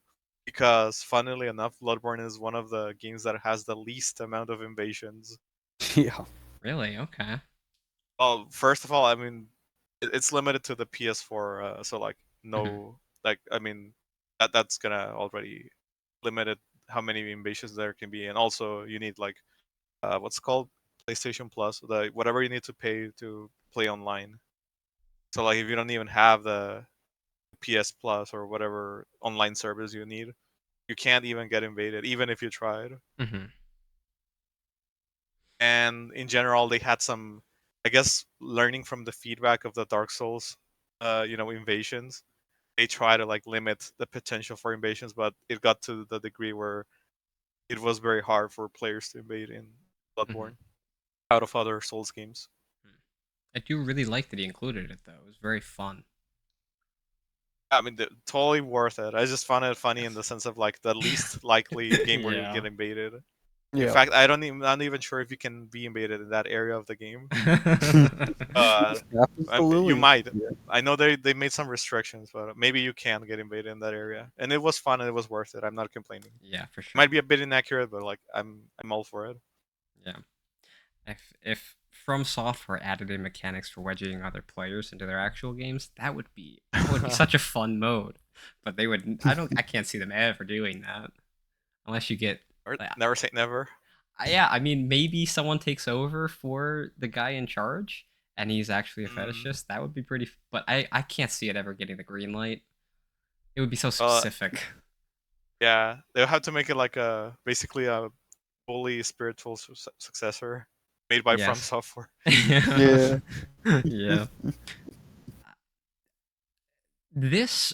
because funnily enough, Bloodborne is one of the games that has the least amount of invasions. Yeah. Really? Okay. Well, first of all, I mean, it's limited to the PS4, so like Hmm. no, like I mean, that's gonna already limited how many invasions there can be, and also you need like what's it called PlayStation Plus, the whatever you need to pay to play online. So like if you don't even have the PS Plus or whatever online service you need, you can't even get invaded, even if you tried. Hmm. And in general, they had some, I guess, learning from the feedback of the Dark Souls, invasions. They try to like limit the potential for invasions, but it got to the degree where it was very hard for players to invade in Hmm. Bloodborne out of other Souls games. I do really like that he included it, though. It was very fun. I mean, totally worth it. I just found it funny in the Yes. sense of like the least likely game where you Yeah. get invaded. In Yeah. fact, I'm not even sure if you can be invaded in that area of the game. Uh, Happens to you Lillian. might. Yeah. I know they made some restrictions, but maybe you can get invaded in that area, and it was fun and it was worth it. I'm not complaining. Yeah, for Might sure. be a bit inaccurate, but like I'm all for it. Yeah. If From Software added in mechanics for wedging other players into their actual games, that would be such a fun mode. But they would I can't see them ever doing that unless you get Or like, never say never. yeah, I mean maybe someone takes over for the guy in charge and he's actually a Mm, fetishist. That would be pretty but I can't see it ever getting the green light. It would be so uh, specific. yeah, they'll have to make it like a basically a fully spiritual successor made by From Yes. Software. Yeah. Yeah. This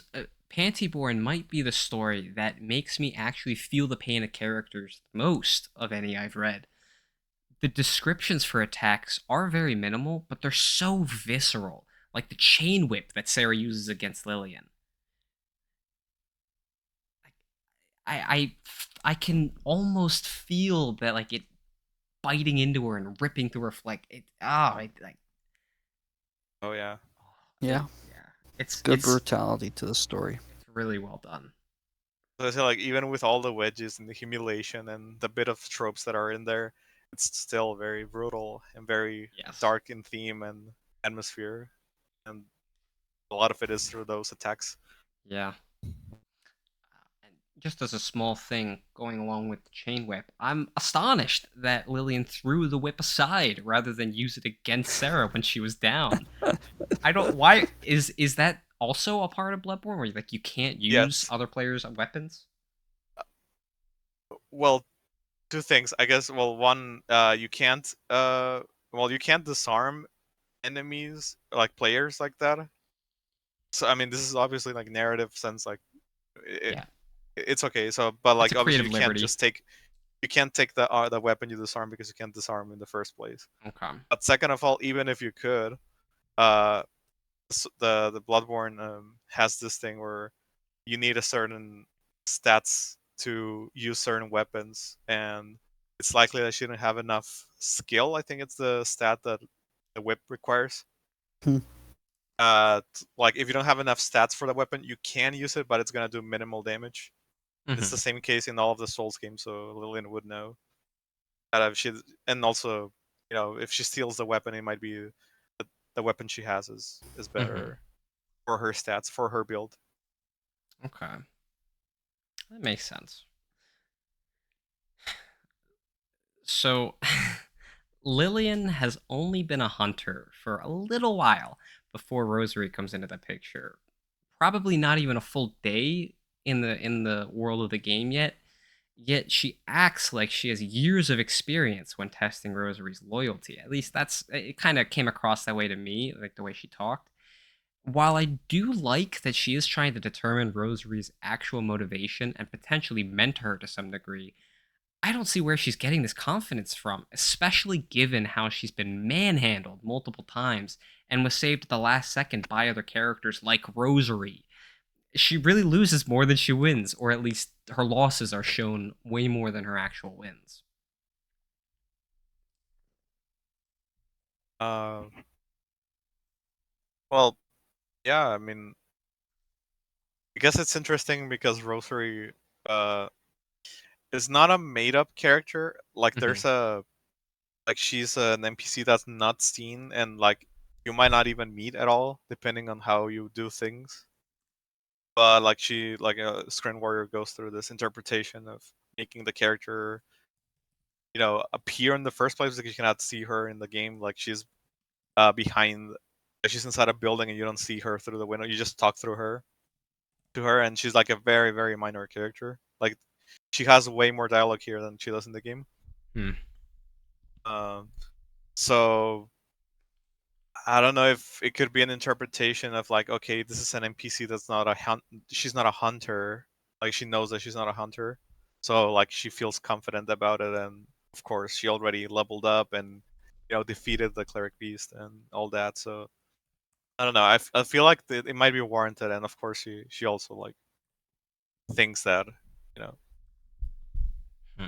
Pantyborn might be the story that makes me actually feel the pain of characters most of any I've read. The descriptions for attacks are very minimal, but they're so visceral, like the chain whip that Sarah uses against Lillian. I I can almost feel that like it biting into her and ripping through her like it like Oh yeah. Yeah. yeah. It's good brutality to the story. It's really well done. So I say like even with all the wedges and the humiliation and the bit of tropes that are in there, it's still very brutal and very Yes. dark in theme and atmosphere, and a lot of it is through those attacks. Yeah. And just as a small thing going along with the chain whip, I'm astonished that Lillian threw the whip aside rather than use it against Sarah when she was down. I don't why is that also a part of Bloodborne where like you can't use Yes. other players' weapons? Well, two things, I guess. Well, one, you can't disarm enemies like players like that. So I mean, this is obviously like narrative sense, like it, Yeah. it's okay. So, but It's a like obviously creative liberty. you can't take the weapon you disarm because you can't disarm in the first place. Okay. But second of all, even if you could, uh, the Bloodborne has this thing where you need a certain stats to use certain weapons, and it's likely that she didn't have enough skill. I think it's the stat that the whip requires. Hmm. Like if you don't have enough stats for the weapon, you can use it, but it's gonna do minimal damage. It's the Hmm. same case in all of the Souls games, so Lillian would know that if she, and also, if she steals the weapon, it might be the weapon she has is Hmm. better for her stats for her build. Okay. That makes sense. So Lillian has only been a hunter for a little while before Rosary comes into the picture. Probably not even a full day in the world of the game yet. Yet she acts like she has years of experience when testing Rosary's loyalty. At least that's it kind of came across that way to me, like the way she talked. While I do like that she is trying to determine Rosary's actual motivation and potentially mentor her to some degree, I don't see where she's getting this confidence from, especially given how she's been manhandled multiple times and was saved at the last second by other characters like Rosary. She really loses more than she wins, or at least her losses are shown way more than her actual wins. Uh, well, yeah. I mean, I guess it's interesting because Rosary uh is not a made up character. Like Hmm. she's an NPC that's not seen, and like you might not even meet at all, depending on how you do things. But like like a Screen Warrior goes through this interpretation of making the character, appear in the first place because you cannot see her in the game. Like she's behind, like, she's inside a building and you don't see her through the window. You just talk through her to her, and she's like a very very minor character. Like she has way more dialogue here than she does in the game. Hmm. Um, so I don't know if it could be an interpretation of like, okay, this is an NPC that's not a hunt. She's not a hunter. Like she knows that she's not a hunter, so like she feels confident about it, and of course she already leveled up and defeated the cleric beast and all that. So I don't know. I feel like it might be warranted, and of course she also like thinks that you know Hmm.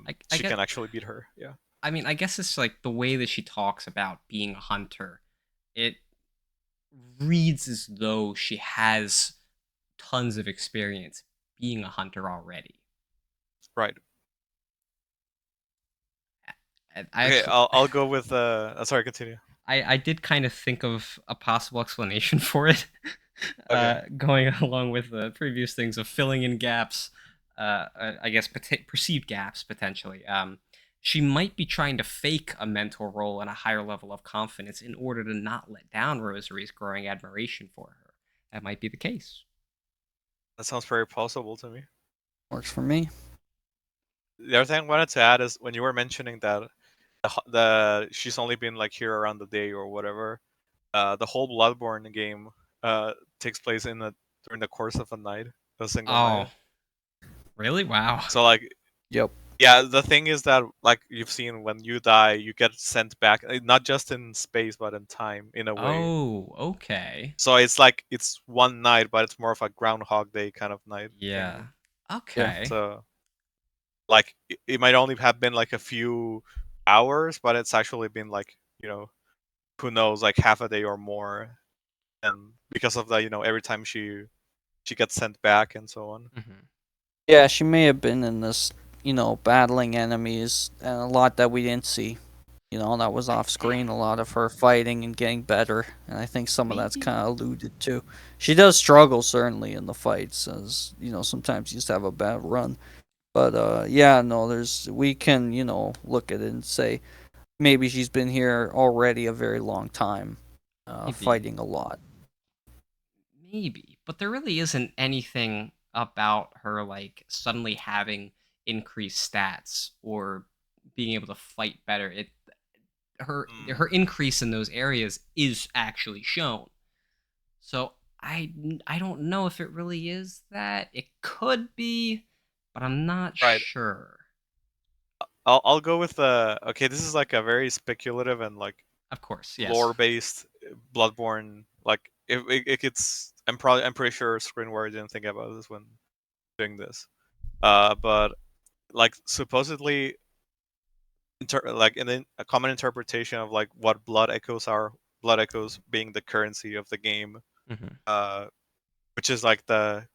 I she get. can actually beat her. Yeah. I mean, I guess it's like the way that she talks about being a hunter. It reads as though she has tons of experience being a hunter already. Right. And I Okay. actually, I'll go with. Sorry. Continue. I did kind of think of a possible explanation for it, Okay. going along with the previous things of filling in gaps. I guess perceived gaps potentially. She might be trying to fake a mentor role and a higher level of confidence in order to not let down Rosary's growing admiration for her. That might be the case. That sounds very possible to me. Works for me. The other thing I wanted to add is when you were mentioning that the she's only been like here around the day or whatever. The whole Bloodborne game takes place during the course of a night, a single night. Oh, really? Wow. So like, Yep. yeah, the thing is that like you've seen when you die, you get sent back, not just in space but in time in a way. Oh, okay. So it's like it's one night, but it's more of a Groundhog Day kind of night Yeah. thing. Yeah. Okay. So like it might only have been like a few hours, but it's actually been like who knows, like half a day or more, and because of that, every time she gets sent back and so on. Hmm. Yeah, she may have been in this, battling enemies and a lot that we didn't see. That was off screen, a lot of her fighting and getting better. And I think some of that's Maybe. kind of alluded to. She does struggle, certainly, in the fights, as, sometimes you just have a bad run. But, yeah, no, we can, look at it and say maybe she's been here already a very long time, Maybe. fighting a lot. Maybe. But there really isn't anything about her like suddenly having increased stats or being able to fight better. It her Mm, increase in those areas is actually shown. So I don't know if it really is that. It could be, but I'm not right. sure. I'll go with okay, this is like a very speculative and like Of course, yes. lore based Bloodborne. Like if it's I'm pretty sure Screenware didn't think about this when doing this. But like supposedly like a common interpretation of like what blood echoes are, blood echoes being the currency of the game, Hmm. uh which is like the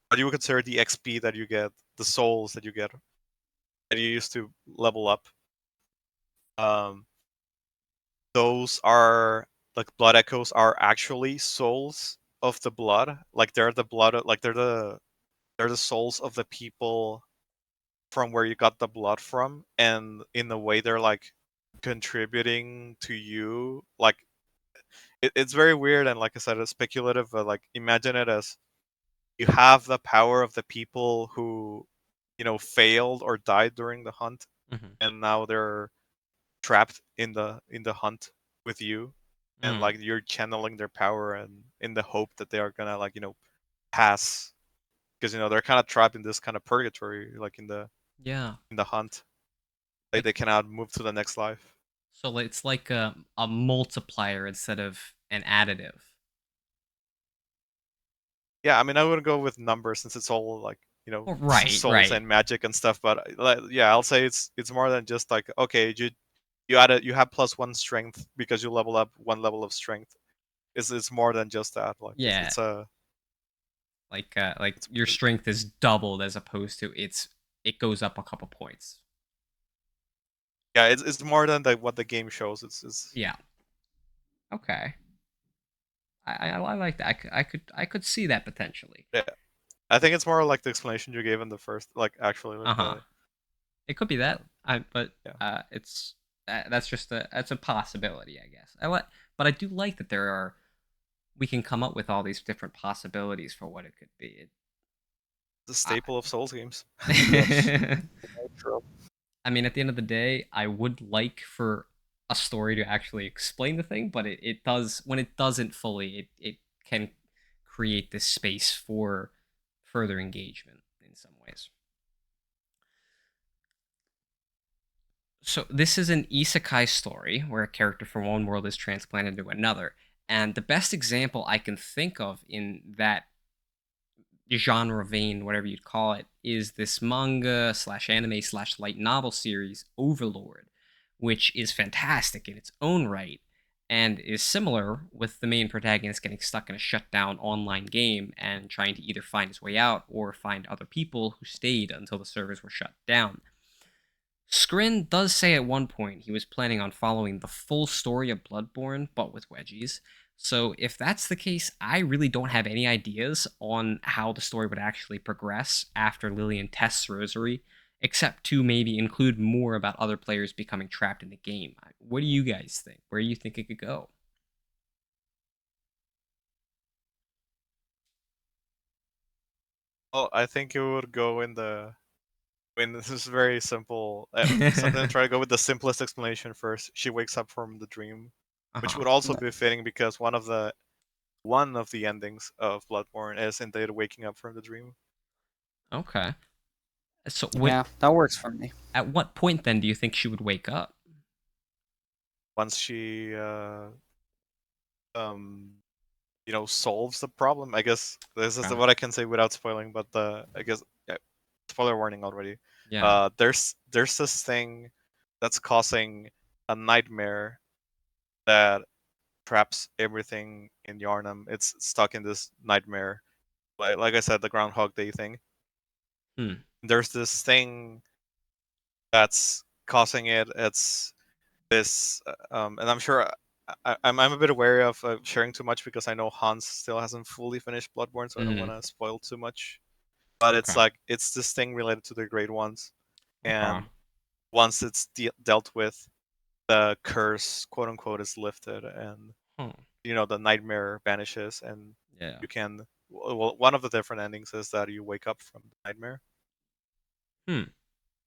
what you would consider the XP that you get, the souls that you get that you used to level up. Um, those are like blood echoes are actually souls of the blood. Like they're the blood, like they're the souls of the people from where you got the blood from, and in a way they're like contributing to you. Like it's very weird, and like I said, it's speculative. But like imagine it as you have the power of the people who failed or died during the hunt, Mhm. and now they're trapped in the hunt with you, and Mm. like you're channeling their power and in the hope that they are gonna like pass, because they're kind of trapped in this kind of purgatory, like Yeah. in the hunt. They Like cannot move to the next life. so it's like a multiplier instead of an additive. Yeah, I mean, I wouldn't go with numbers since it's all like Well, right, souls right. and magic and stuff, but like, yeah, I'll say it's more than just like, okay, you have +1 strength because you level up 1 level of strength. It's more than just that. Like Yeah. it's a Like it's your strength is doubled as opposed to it goes up a couple points. yeah, it's more than what the game shows. It's Yeah. Okay. I like that. I could see that potentially. Yeah, I think it's more like the explanation you gave in the first, like actually like Uh-huh. the It could be that. But yeah. it's that's a possibility, I guess. But I do like that we can come up with all these different possibilities for what it could be. The I, staple of Souls games. Yes. True. I mean, at the end of the day, I would like for a story to actually explain the thing, but it does when it doesn't fully, it can create this space for further engagement in some ways. So this is an isekai story where a character from one world is transplanted to another. And the best example I can think of in that genre vein, whatever you'd call it, is this manga slash anime slash light novel series, Overlord, which is fantastic in its own right and is similar with the main protagonist getting stuck in a shut down online game and trying to either find his way out or find other people who stayed until the servers were shut down. Skrin does say at one point he was planning on following the full story of Bloodborne, but with wedgies. So if that's the case, I really don't have any ideas on how the story would actually progress after Lillian tests Rosary, except to maybe include more about other players becoming trapped in the game. What do you guys think? Where do you think it could go? Well, I think it would go in the. I mean, this is very simple. Something to try to go with the simplest explanation first. She wakes up from the dream, which Uh-huh. would also No. be fitting because one of the endings of Bloodborne is indeed waking up from the dream. Okay. So Yeah, that works for me. at what point then do you think she would wake up? Once she um solves the problem. I guess this is Okay. what I can say without spoiling, but I guess, yeah, spoiler warning already. Yeah. There's this thing that's causing a nightmare that traps everything in Yarnum. It's stuck in this nightmare. Like I said, the Groundhog Day thing. Hmm. There's this thing that's causing it. It's this, and I'm sure I'm a bit wary of sharing too much because I know Hans still hasn't fully finished Bloodborne, so I don't Mm. want to spoil too much. But it's Okay. like it's this thing related to the Great Ones, Okay. and once it's dealt with, the curse, quote unquote, is lifted, and Huh. the nightmare vanishes, and Yeah. you can. Well, one of the different endings is that you wake up from the nightmare. Hmm. So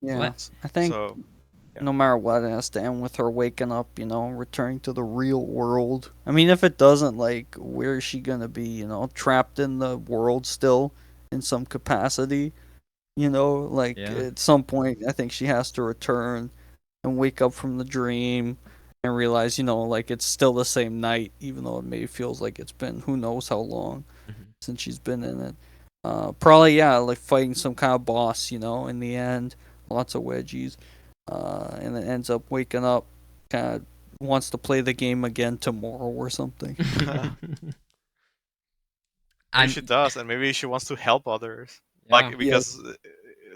Yeah, that I think So yeah, no matter what, it has to end with her waking up, returning to the real world. I mean, if it doesn't, like, where is she gonna be, trapped in the world still in some capacity? Like, yeah. at some point, I think she has to return and wake up from the dream and realize, like, it's still the same night, even though it maybe feels like it's been who knows how long Mhm. since she's been in it. Probably, yeah, like fighting some kind of boss, in the end. Lots of wedgies. And then ends up waking up, kind of wants to play the game again tomorrow or something. maybe she I'm does, and maybe she wants to help others. yeah. Like Yeah, because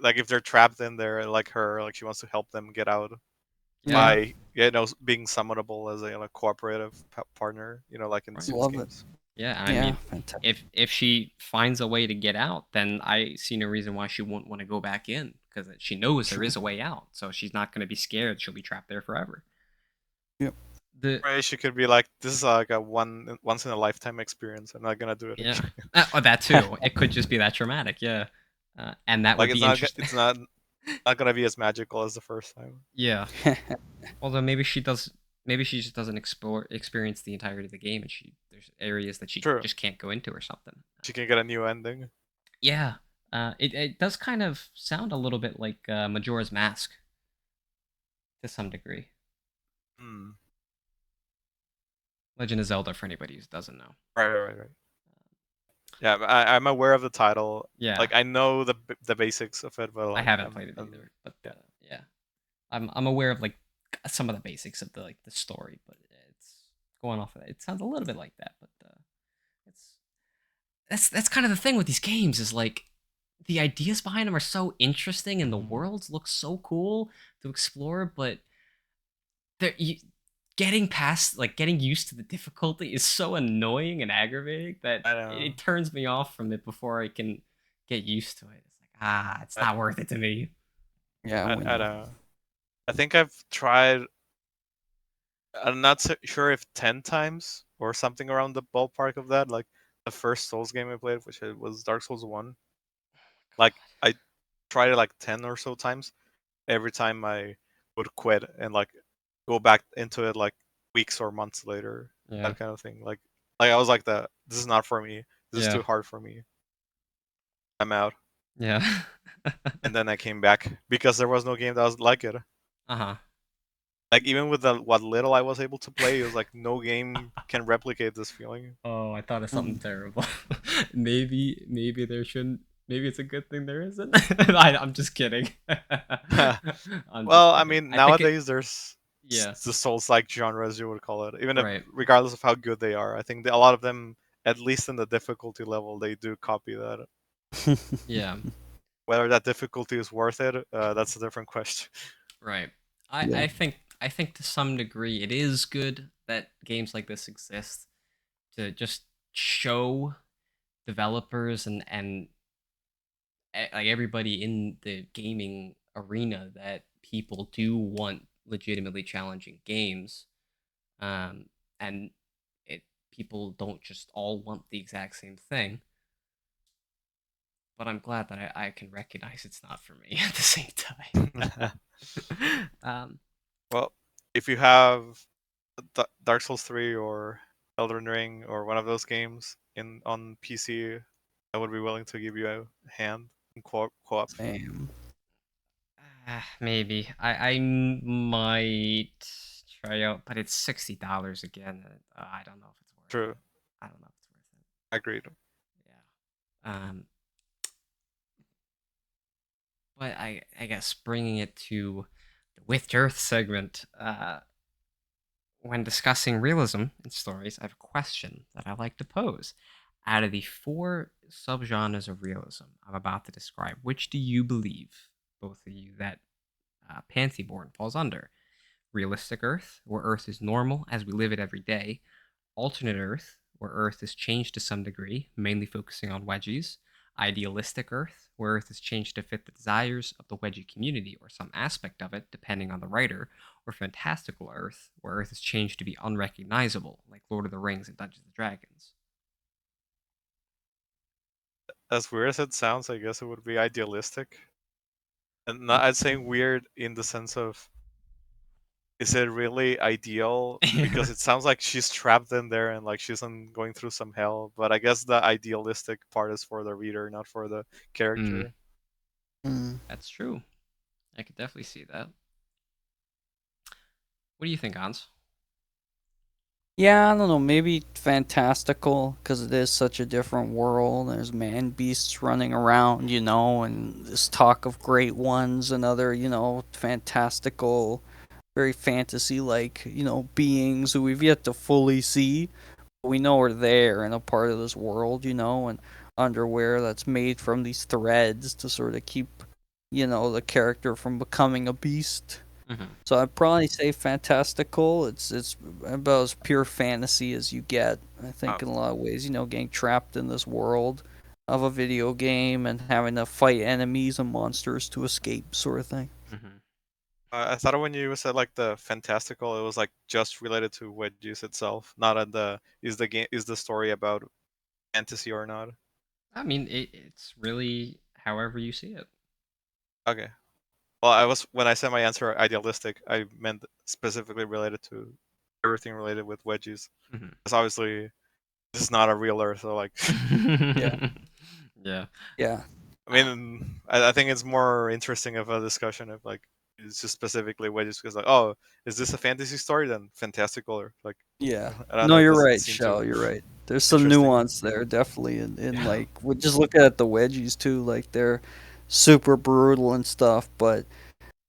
like if they're trapped in there, like her, like she wants to help them get out Yeah. yeah, by being summonable as a cooperative partner, like in Right. Souls love it. games. Yeah, I Yeah, mean, fantastic. if she finds a way to get out, then I see no reason why she wouldn't want to go back in because she knows there True. is a way out. So she's not going to be scared she'll be trapped there forever. Right, she could be like, "This is like a once in a lifetime experience. I'm not gonna do it Yeah, again." that too. It could just be that traumatic. Yeah, and that Like would be interesting. it's not gonna be as magical as the first time. Yeah. Although maybe she does. Maybe she just doesn't experience the entirety of the game, and there's areas that she True, just can't go into or something. she can get a new ending. Yeah. It does kind of sound a little bit like Majora's Mask to some degree. Hmm. Legend of Zelda for anybody who doesn't know. Right. Yeah, I'm aware of the title. Yeah, Like I know the basics of it, but I like haven't played it either, but yeah. yeah, I'm aware of like some of the basics of the story, but it's going off of that. It sounds a little bit like that, but it's that's kind of the thing with these games is like the ideas behind them are so interesting and the worlds look so cool to explore, but they're getting past like getting used to the difficulty is so annoying and aggravating that I know. it turns me off from it before I can get used to it. It's like it's not worth it to me. Yeah, I we don't know. know. I think I've tried. I'm not sure if 10 times or something around the ballpark of that. Like the first Souls game I played, which was Dark Souls 1. Like I tried it like 10 or so times. Every time I would quit and like go back into it like weeks or months later. Yeah, That kind of thing. Like I was like that. This is not for me. This is yeah, too hard for me. I'm out. yeah. And then I came back because there was no game that was like it. Uh-huh. Like even with what little I was able to play, it was like no game can replicate this feeling. Oh, I thought of something Mm. terrible. Maybe there shouldn't. Maybe it's a good thing there isn't. I'm just kidding. I'm just Well, I kidding. mean, I think it. nowadays there's Yeah. the Souls-like genre, as you would call it. Even if, Right. regardless of how good they are, I think a lot of them, at least in the difficulty level, they do copy that. Yeah. Whether that difficulty is worth it, that's a different question. Right. Yeah. I think to some degree it is good that games like this exist to just show developers and like everybody in the gaming arena that people do want legitimately challenging games, um, and it people don't just all want the exact same thing. But I'm glad that I can recognize it's not for me at the same time. um, Well, if you have Dark Souls 3 or Elden Ring or one of those games on PC, I would be willing to give you a hand in co-op. Same. maybe I might try out, but it's $60 again. I don't know if it's worth True, it. I don't know if it's worth it. agreed. Yeah. But I guess bringing it to the With Earth segment, when discussing realism in stories, I have a question that I like to pose. Out of the four subgenres of realism I'm about to describe, which do you believe, both of you, that Pantyborne falls under? Realistic Earth, where Earth is normal as we live it every day. Alternate Earth, where Earth is changed to some degree, mainly focusing on wedgies. Idealistic Earth, where Earth is changed to fit the desires of the wedgie community or some aspect of it, depending on the writer. Or Fantastical Earth, where Earth is changed to be unrecognizable, like Lord of the Rings and Dungeons and Dragons. As weird as it sounds, I guess it would be idealistic. And not, I'd say weird in the sense of, is it really ideal? Because it sounds like she's trapped in there and like she's going through some hell. But I guess the idealistic part is for the reader, not for the Mm, character. Mm. that's true. I could definitely see that. What do you think, Hans? Yeah, I don't know. Maybe fantastical because it is such a different world. There's man beasts running around, and this talk of great ones and other, fantastical, very fantasy like, beings who we've yet to fully see. We know are there and a part of this world, and underwear that's made from these threads to sort of keep, the character from becoming a beast. Mm-hmm. So I'd probably say fantastical. It's about as pure fantasy as you get. I think Oh, in a lot of ways, getting trapped in this world of a video game and having to fight enemies and monsters to escape, sort of thing. Mm-hmm. I thought when you said like the fantastical, it was like just related to wedges itself, not at the is the story about fantasy or not. I mean, it's really however you see it. Okay. Well, I was when I said my answer idealistic, I meant specifically related to everything related with wedges. Mhm. Because obviously this is not a real Earth, so like Yeah, Yeah. yeah, I mean, I think it's more interesting of a discussion of like it's just specifically wedges because like, oh, is this a fantasy story? Then fantastical or like yeah. I don't No, know. It you're doesn't right, seem Shell. too You're right. There's some interesting. nuance there, definitely, and Yeah. like we just look at the wedgies too. Like they're super brutal and stuff, but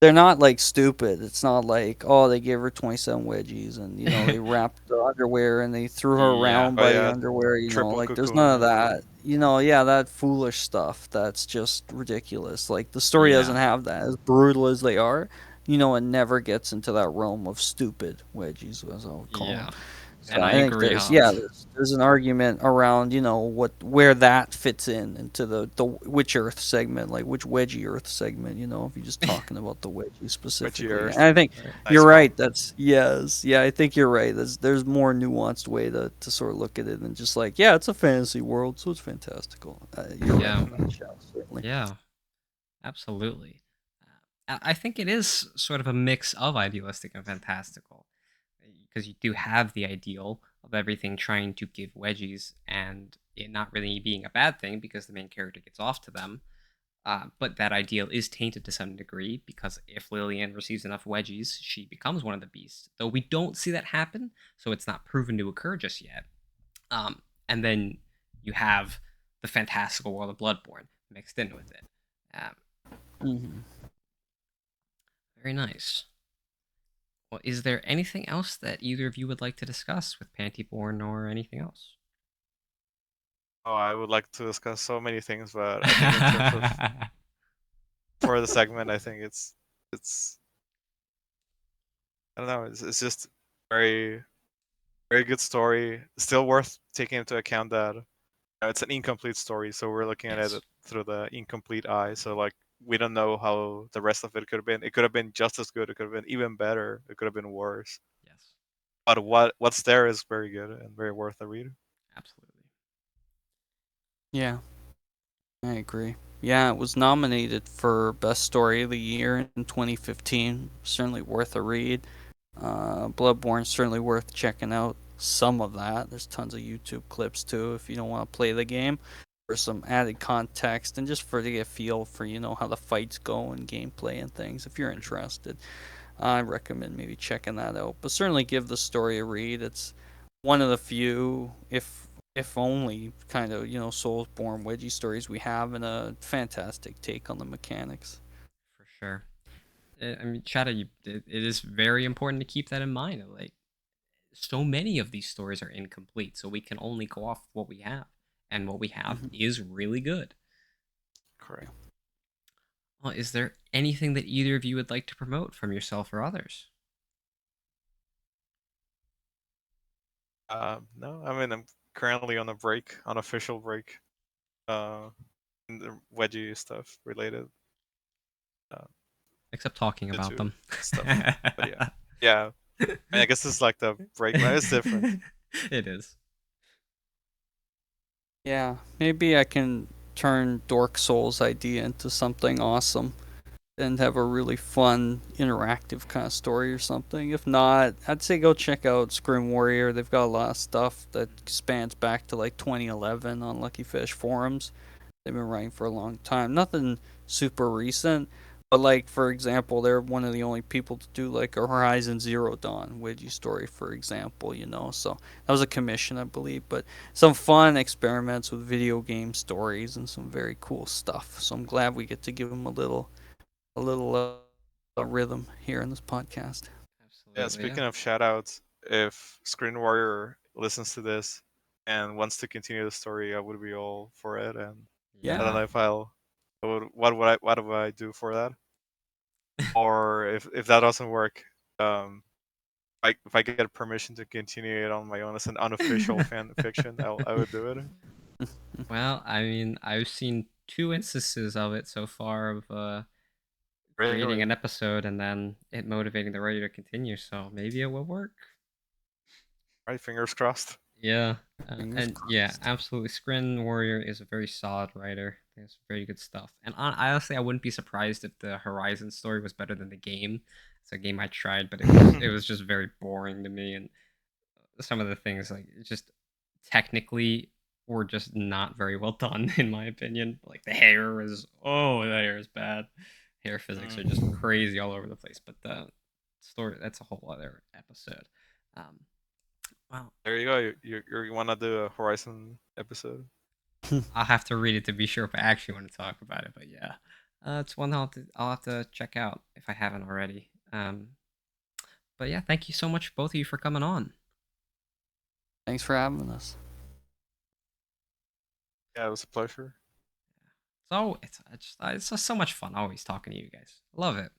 they're not like stupid. It's not like, oh, they gave her 27 wedgies and they wrapped the underwear and they threw her Yeah. around Oh by the yeah, underwear. triple Like there's none of cocoon. that. Yeah, that foolish stuff. That's just ridiculous. Like the story doesn't Yeah. have that. As brutal as they are, it never gets into that realm of stupid wedgies, as I would call them. Yeah. So And I I think agree, there's yeah Hans. there's an argument around where that fits into the which Earth segment, like which wedgie Earth segment, if you're just talking about the wedgie Wedgie specifically. And Earth. I think Right. Nice you're call. right. That's yes, yeah. I think you're right. There's more nuanced way to sort of look at it than just like, yeah, it's a fantasy world, so it's fantastical. You're right Yeah. on that, Shell, certainly. Yeah. Absolutely. I think it is sort of a mix of idealistic and fantastical, because you do have the ideal of everything trying to give wedgies and it not really being a bad thing because the main character gets off to them. But that ideal is tainted to some degree because if Lillian receives enough wedgies, she becomes one of the beasts. Though we don't see that happen, so it's not proven to occur just yet. And then you have the fantastical world of Bloodborne mixed in with it. Um, Hmm. very nice. Well, is there anything else that either of you would like to discuss with Pantyborne or anything else? Oh, I would like to discuss so many things, but I think in terms of for the segment, I think it's I don't know. It's just very very good story. Still worth taking into account that it's an incomplete story, so we're looking at Yes. it through the incomplete eye. So like we don't know how the rest of it could have been. It could have been just as good. It could have been even better. It could have been worse. Yes. But what's there is very good and very worth a read. Absolutely. Yeah, I agree. Yeah, it was nominated for Best Story of the Year in 2015. Certainly worth a read. Bloodborne certainly worth checking out some of that. There's tons of YouTube clips too if you don't want to play the game for some added context and just for to get a feel for how the fights go and gameplay and things. If you're interested, I recommend maybe checking that out. But certainly give the story a read. It's one of the few, if only, kind of Soulsborne wedgie stories we have, and a fantastic take on the mechanics. For sure. I mean, Shadow, it is very important to keep that in mind. Like, so many of these stories are incomplete, so we can only go off what we have, and what we have Hmm. is really good. Correct. Well, is there anything that either of you would like to promote from yourself or others? No, I mean I'm currently on a break, unofficial break, uh, in the wedgie stuff related uh, Except talking about to them. stuff. But yeah, yeah. I mean, I guess it's like the break, but it's different. It is. Yeah, maybe I can turn Dork Souls idea into something awesome and have a really fun, interactive kind of story or something. If not, I'd say go check out Scrim Warrior. They've got a lot of stuff that spans back to like 2011 on Lucky Fish forums. They've been running for a long time. Nothing super recent, but like for example, they're one of the only people to do like a Horizon Zero Dawn Wedgie story, for example. So that was a commission, I believe, but some fun experiments with video game stories and some very cool stuff. So I'm glad we get to give them a little rhythm here in this podcast. Yeah, Absolutely, yeah. speaking of shoutouts, if Screen Warrior listens to this and wants to continue the story, I would be all for it. And I Yeah. don't Yeah. know if what would I do for that? Or if that doesn't work, like if I get permission to continue it on my own as an unofficial fan fiction, I would do it. Well, I mean, I've seen two instances of it so far of creating an episode and then it motivating the writer to continue. So maybe it will work. Right, fingers crossed. Yeah, Fingers yeah, crossed. absolutely. Scrin Warrior is a very solid writer. There's very good stuff. And honestly, I wouldn't be surprised if the Horizon story was better than the game. It's a game I tried, but it was just very boring to me, and some of the things like just technically were just not very well done in my opinion. Like the hair the hair is bad. Hair physics are just crazy all over the place. But the story, that's a whole other episode. Um, well, There you go. You want to do a Horizon episode? I'll have to read it to be sure if I actually want to talk about it. But yeah, it's one I'll have to check out if I haven't already. But yeah, thank you so much both of you for coming on. Thanks for having us. Yeah, it was a pleasure. So it's just so much fun always talking to you guys. Love it.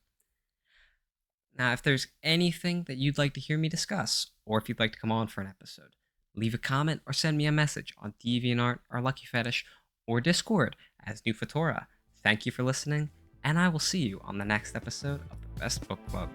Now, if there's anything that you'd like to hear me discuss, or if you'd like to come on for an episode, leave a comment or send me a message on DeviantArt, or Lucky Fetish, or Discord as NeufAtora. Thank you for listening, and I will see you on the next episode of the Best Book Club.